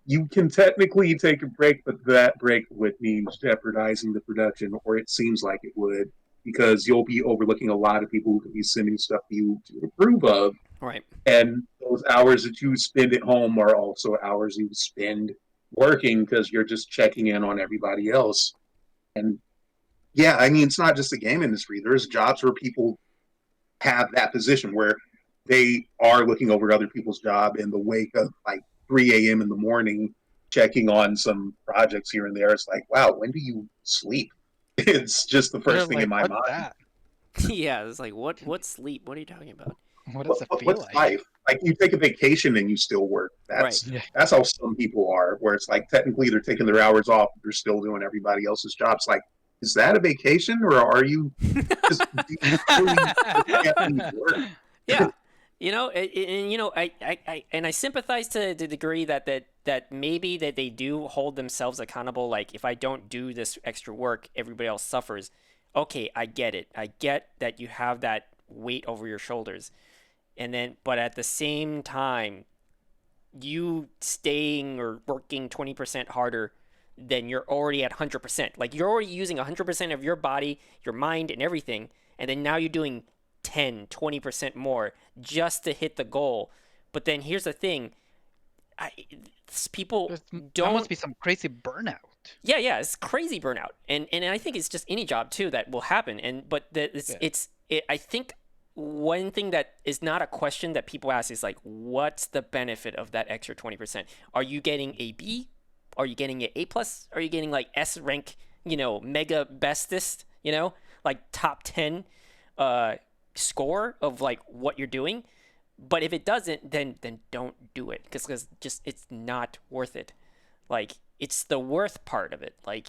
you can technically take a break, but that break would mean jeopardizing the production, or it seems like it would, because you'll be overlooking a lot of people who could be sending stuff to you to approve of. right. And those hours that you spend at home are also hours you spend working because you're just checking in on everybody else. And yeah, I mean, it's not just the game industry. There's jobs where people have that position where they are looking over other people's job in the wake of like 3 a.m. in the morning, checking on some projects here and there. It's like, wow, when do you sleep? It's just the They're first thing in like, my what's mind. that? Yeah, it's like what sleep? What are you talking about? What does it feel What's like? life? Like you take a vacation and you still work. Right. Yeah. That's how some people are. Where it's like technically they're taking their hours off, but they're still doing everybody else's jobs. Like, is that a vacation or are you just do you really just can't leave work? Yeah, and I sympathize to the degree that maybe that they do hold themselves accountable. Like, if I don't do this extra work, everybody else suffers. Okay, I get it. I get that you have that weight over your shoulders, but at the same time, you staying or working 20% harder than you're already at 100%. Like, you're already using 100% of your body, your mind, and everything, and then now you're doing 10, 20% more just to hit the goal. But then here's the thing, people That must don't. be some crazy burnout. Yeah, it's crazy burnout, and I think it's just any job too that will happen. I think one thing that is not a question that people ask is like, what's the benefit of that extra 20%? Are you getting a B? Are you getting an A plus? Are you getting like S rank? Mega bestest. Like top 10 score of like what you're doing. But if it doesn't, then don't do it because just it's not worth it. Like, it's the worth part of it. Like,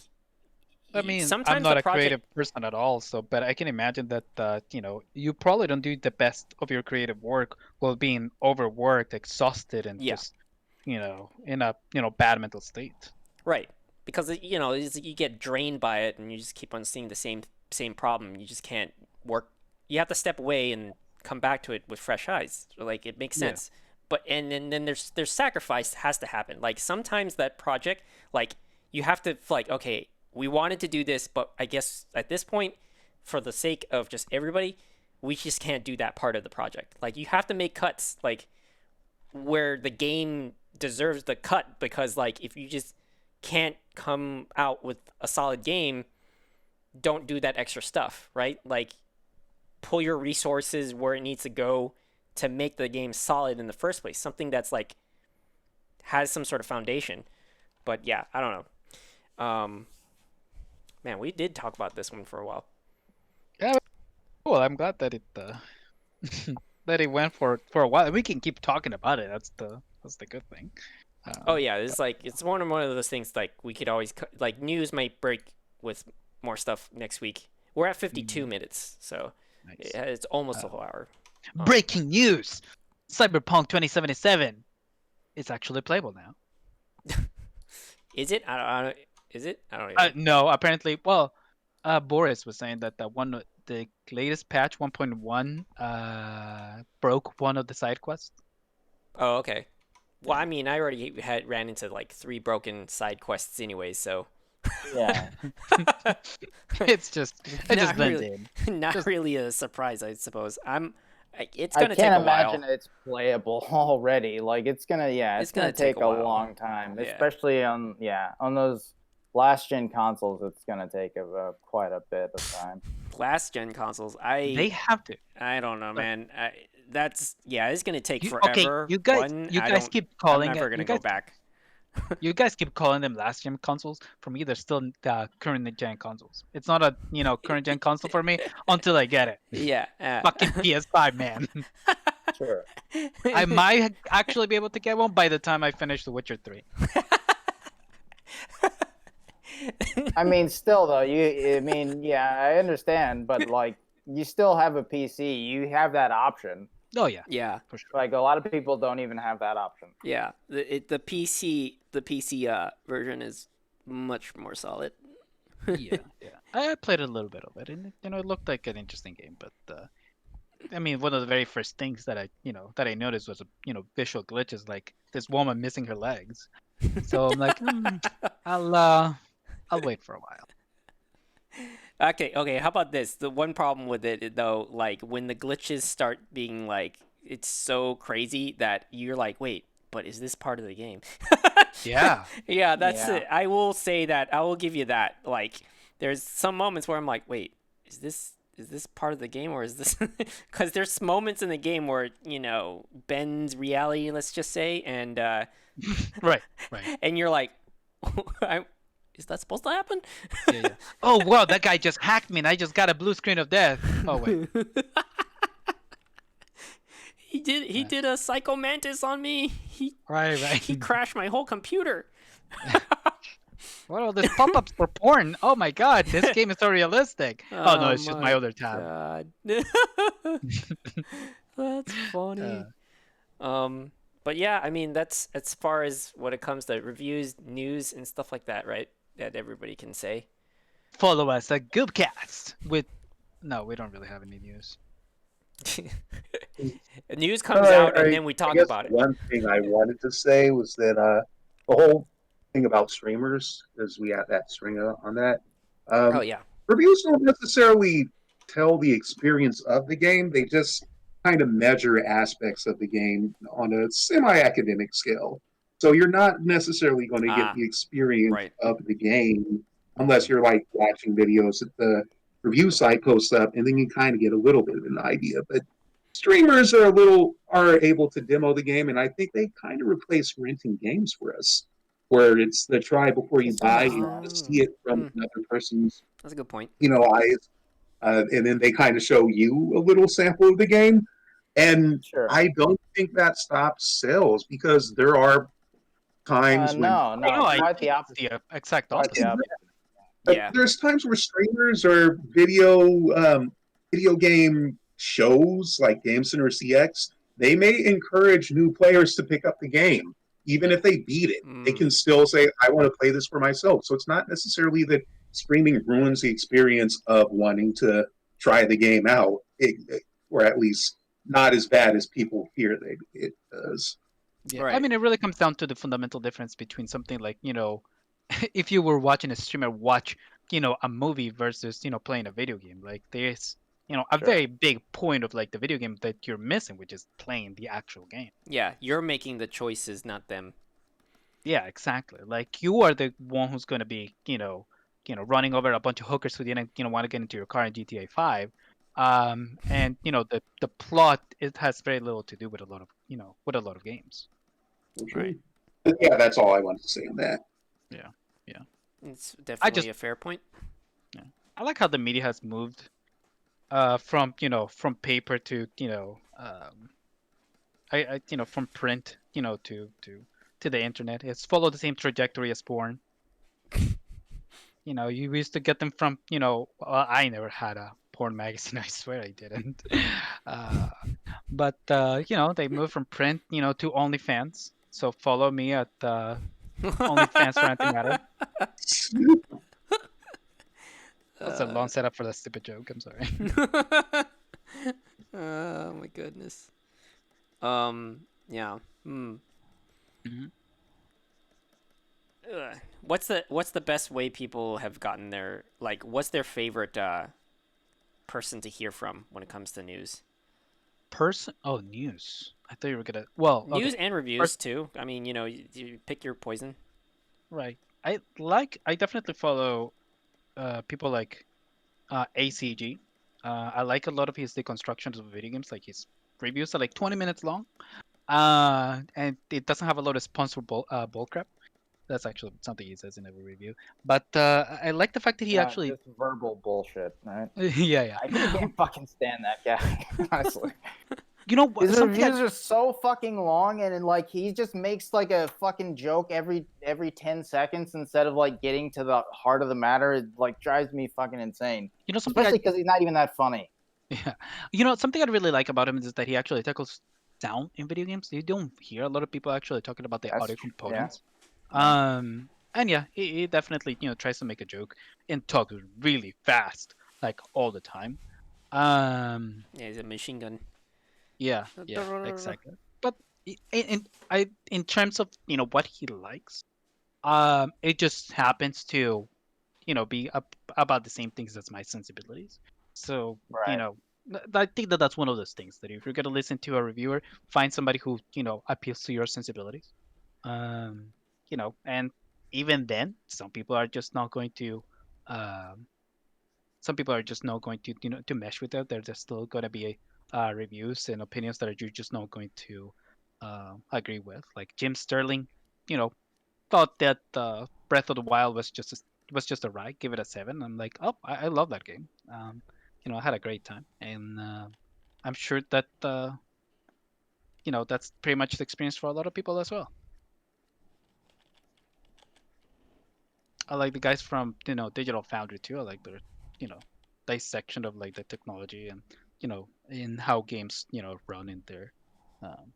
I mean, I'm sometimes not the a project. creative person at all, but I can imagine that you probably don't do the best of your creative work while being overworked, exhausted, and Yeah. just in a bad mental state. Right, because you get drained by it, and you just keep on seeing the same problem. You just can't work. You have to step away and come back to it with fresh eyes. Like, it makes Yeah. sense. But and then there's sacrifice has to happen. Like, sometimes that project, like, you have to, like, okay, we wanted to do this, but I guess at this point, for the sake of just everybody, we just can't do that part of the project. Like, you have to make cuts, like, where the game deserves the cut, because, like, if you just can't come out with a solid game, don't do that extra stuff, right? Like, pull your resources where it needs to go to make the game solid in the first place, something that's like has some sort of foundation. But yeah, I don't know. Man, we did talk about this one for a while. Well, I'm glad that it that it went for a while. We can keep talking about it. That's the good thing. Oh yeah, it's one of those things, like, we could always like, news might break with more stuff next week. We're at 52 minutes, so Nice. it's almost a whole hour. Breaking news! Cyberpunk 2077 is actually playable now. Is it? I don't. Is it? I don't even. No, apparently. Well, Boris was saying that the latest patch 1.1 broke one of the side quests. Oh, okay. Well, I mean, I already ran into like 3 broken side quests anyway, so. Yeah. It just blends really, in. Not really a surprise, I suppose. It's I gonna take can't a while. imagine it's playable already. Like, it's gonna take a while. long time, Yeah. especially on those last gen consoles. It's gonna take quite a bit of time. Last gen consoles, They have to. I don't know, man. It's gonna take Okay, forever. you guys keep calling I'm never it. gonna You go guys, back. you guys keep calling them last gen consoles. For me, they're still current gen consoles. It's not a current gen console for me until I get it. Yeah. Fucking PS5, man. Sure. I might actually be able to get one by the time I finish The Witcher 3. I mean, still though, I understand, but like, you still have a PC. You have that option. Oh yeah, Yeah. for sure. Like, a lot of people don't even have that option. Yeah. The PC version is much more solid. Yeah. I played a little bit of it, and it looked like an interesting game. But I mean, one of the very first things that I noticed was visual glitches, like this woman missing her legs. So I'm like, I'll wait for a while. Okay. How about this? The one problem with it, though, like, when the glitches start being like, it's so crazy that you're like, wait, but is this part of the game? Yeah. Yeah, that's Yeah. it. I will say that. I will give you that. Like, there's some moments where I'm like, wait, is this part of the game, or is this? Because there's moments in the game where bends reality, let's just say, and Right. and you're like, is that supposed to happen? Yeah, yeah. Oh wow, that guy just hacked me, and I just got a blue screen of death. Oh wait. He Uh, did a Psycho Mantis on me. right, right. He crashed my whole computer. What are all these pop-ups for porn? Oh my god, this game is so realistic. Oh no, Oh it's just my my other tab. god. That's funny. Uh, But yeah, I mean that's as far as when it comes to reviews, news, and stuff like that, right? That everybody can say. Follow us at Goopcast with. No, we don't really have any news. News comes out and then we I talk guess about it. one thing I wanted to say was that the whole thing about streamers, because we had that string on that. Oh Um, yeah. Reviews don't necessarily tell the experience of the game. They just kind of measure aspects of the game on a semi-academic scale. So you're not necessarily going to get Ah, the experience right. of the game unless you're like watching videos that the review site posts up, and then you kind of get a little bit of an idea. But streamers are able to demo the game, and I think they kind of replace renting games for us, where it's the try before To you some buy. You extent. want to see it from Hmm, another person's that's a good point. eyes, and then they kind of show you a little sample of the game. And Sure. I don't think that stops sales because there are times when No, Oh no, no, I quite think the it's the opposite. exact Quite the opposite. opposite. Yeah. there's times where streamers or video game shows like Game Center CX, they may encourage new players to pick up the game. Even if they beat it, they Mm, can still say, I want to play this for myself. So it's not necessarily that streaming ruins the experience of wanting to try the game out, or at least not as bad as people fear it does. Yeah, I right. mean, it really comes down to the fundamental difference between something like, if you were watching a streamer watch, a movie versus, playing a video game. Like there's, a Sure. very big point of like the video game that you're missing, which is playing the actual game. Yeah, you're making the choices, not them. Yeah, exactly. Like you are the one who's going to be, running over a bunch of hookers who didn't, want to get into your car in GTA 5. And the plot, it has very little to do with a lot of, with a lot of games. Right. But yeah, that's all I wanted to say on that. Yeah, yeah. It's I definitely just, a fair point. yeah. I like how the media has moved from from paper to from print to the internet. It's followed the same trajectory as porn. You used to get them from well, I never had a porn magazine. I swear I didn't. uh, but they moved from print to OnlyFans. So follow me at OnlyFans for antimatter. That's a long setup for that stupid joke. I'm sorry. Oh my goodness. Yeah. Hmm. Mhm. What's the best way people have gotten their like? What's their favorite person to hear from when it comes to news? Person? Oh, news. I thought you were gonna. Well, okay. News and reviews too. I mean, you pick your poison. Right. I definitely follow people like ACG. I like a lot of his deconstructions of video games. Like his reviews are like 20 minutes long. And it doesn't have a lot of sponsored bull crap. That's actually something he says in every review. But I like the fact that he Yeah, actually. just verbal bullshit, right? Yeah, yeah. I can't fucking stand that guy, honestly. His Something reviews are so fucking long, and like he just makes like a fucking joke every 10 seconds instead of like getting to the heart of the matter. It like drives me fucking insane. something Especially because he's not even that funny. yeah. Something I really like about him is that he actually tackles sound in video games. You don't hear a lot of people actually talking about the That's audio true, yeah. components. Yeah. And yeah, he definitely tries to make a joke and talks really fast, like all the time. Yeah, he's a machine gun. Yeah, exactly. But in terms of what he likes, it just happens to be about the same things as my sensibilities. So Right. I think that that's one of those things that if you're gonna listen to a reviewer, find somebody who appeals to your sensibilities. Um, and even then, some people are just not going to. Um, some people are just not going to to mesh with it. There's still going to be reviews and opinions that you're just not going to agree with. Like Jim Sterling, you know, thought that Breath of the Wild was just a ride. Give it a 7. I'm like, oh, I love that game. I had a great time, and I'm sure that that's pretty much the experience for a lot of people as well. I like the guys from Digital Foundry too. I like their you know dissection of like the technology and in how games run in there, um,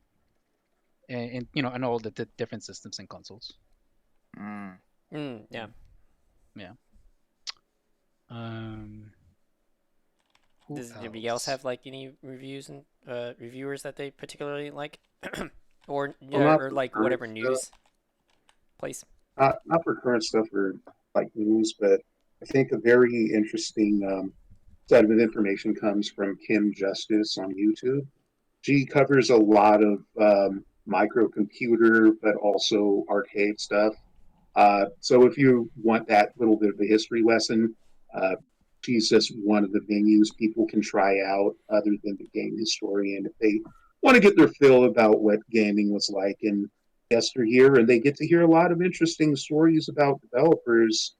and all the different systems and consoles. Mm. Yeah. Yeah. Um, who Does anybody else else? have like any reviews and reviewers that they particularly like, or Well, yeah, not or for like current whatever stuff, news place? not for current stuff or like news, but I think a very interesting set of information comes from Kim Justice on YouTube. She covers a lot of microcomputer, but also arcade stuff. So if you want that little bit of a history lesson, uh, she's just one of the venues people can try out other than the game historian if they want to get their fill about what gaming was like in yesteryear. And they get to hear a lot of interesting stories about developers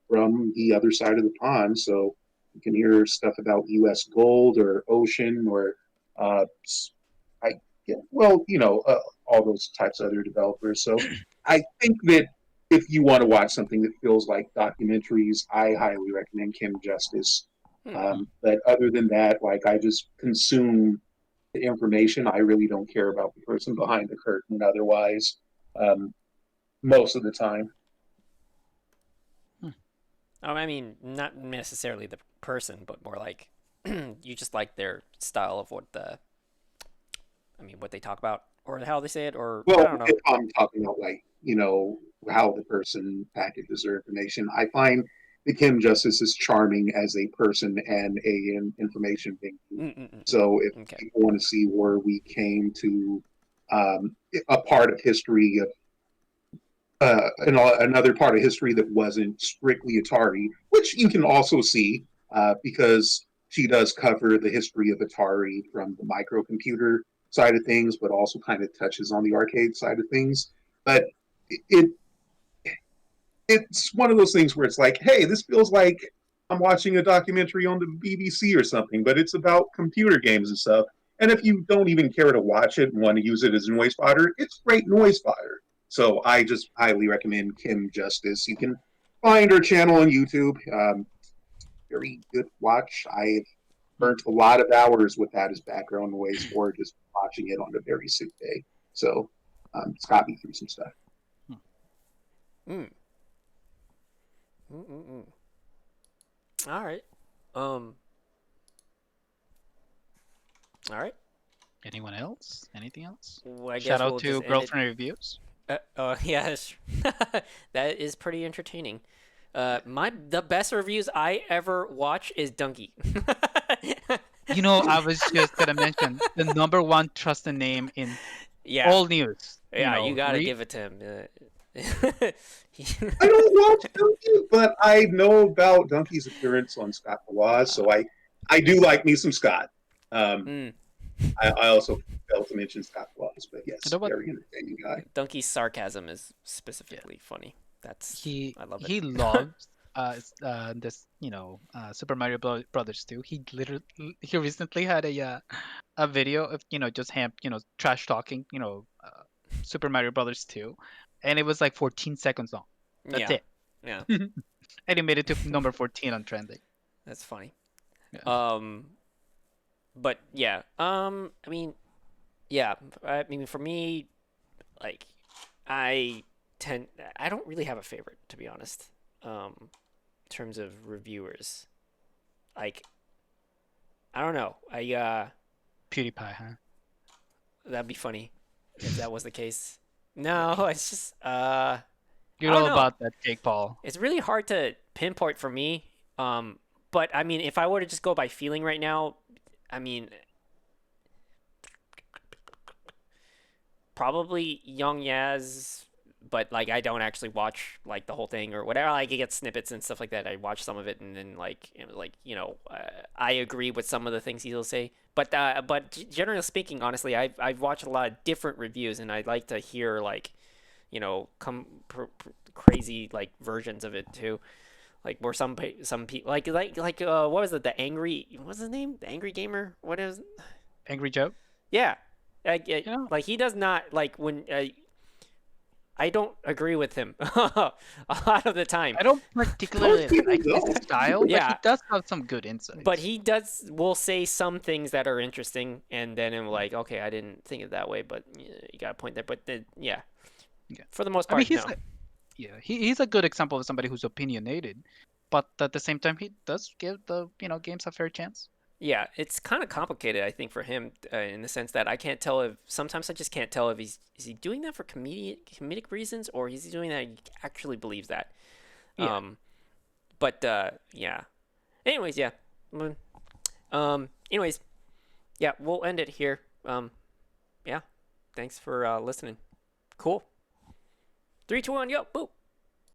from the other side of the pond. So you can hear stuff about US Gold or Ocean or uh, I yeah, well, all those types of other developers. So I think that if you want to watch something that feels like documentaries, I highly recommend Kim Justice. Hmm. But other than that, like I just consume the information. I really don't care about the person behind the curtain otherwise, um, most of the time. I mean, not necessarily the person, but more like you just like their style of what they talk about, or how they say it, or I Well, don't know. if I'm talking about like, how the person packages their information, I find the Kim Justice is charming as a person and an information venue. Mm-mm-mm-mm. So if Okay. people want to see where we came to a part of history of another part of history that wasn't strictly Atari, which you can also see because she does cover the history of Atari from the microcomputer side of things, but also kind of touches on the arcade side of things. But it it's one of those things where it's like, hey, this feels like I'm watching a documentary on the BBC or something, but it's about computer games and stuff. And if you don't even care to watch it and want to use it as noise fodder, it's great noise fodder. So I just highly recommend Kim Justice. You can find her channel on YouTube. Very good watch. I've burnt a lot of hours with that as background noise or just watching it on a very sick day. So it's got me through some stuff. Mm. Mm-mm-mm. All right. Um. All right. Anyone else? Anything else? Well, I Shout guess out we'll just to end it. Girlfriend Reviews. Yeah, that is pretty entertaining. The best reviews I ever watch is Donkey. I was just gonna mention the number one trusted name in Yeah, all news. yeah, you gotta Read. give it to him. I don't watch Donkey, but I know about Donkey's appearance on Scott the Law, so I do like me some Scott. Um, mm, I also failed to mention Scott Laws, but You yes, know what? very entertaining guy. Donkey's sarcasm is Yeah. specifically funny. I love it. He loves this Super Mario Brothers 2. He recently had a video of just him trash talking Super Mario Brothers 2, and it was like 14 seconds long. That's Yeah, it. yeah, And he made it to number 14 on trending. that's funny. Yeah. But yeah, I mean, yeah, I mean, for me, like, I I don't really have a favorite, to be honest. In terms of reviewers, like, I don't know. PewDiePie, huh? That'd be funny if that was the case. No, it's just I You're don't all know. about that Jake Paul. It's really hard to pinpoint for me. But I mean, if I were to just go by feeling right now, I mean, probably Young Yaz, but like I don't actually watch like the whole thing or whatever. Like I get snippets and stuff like that. I watch some of it and then I agree with some of the things he'll say. But generally speaking, honestly, I've watched a lot of different reviews and I'd like to hear like crazy like versions of it too. Like where some people what was it? What's his name? The angry gamer. What is? Angry Joe. Yeah, Yeah. like he does not like when. I don't agree with him a lot of the time. I don't particularly like his style, but Yeah. he does have some good insights. But he will say some things that are interesting, and then I'm like, okay, I didn't think of it that way, but you got a point there. But yeah, for the most I mean, part, no. he's a good example of somebody who's opinionated, but at the same time, he does give the games a fair chance. Yeah, it's kind of complicated, I think, for him in the sense that I can't tell if sometimes I just can't tell if is he doing that for comedic reasons or is he doing that he actually believes that. Yeah. But yeah. Anyways, yeah. Anyways, yeah, we'll end it here. Yeah. Thanks for listening. Cool. 3, 2, 1, yo, boop.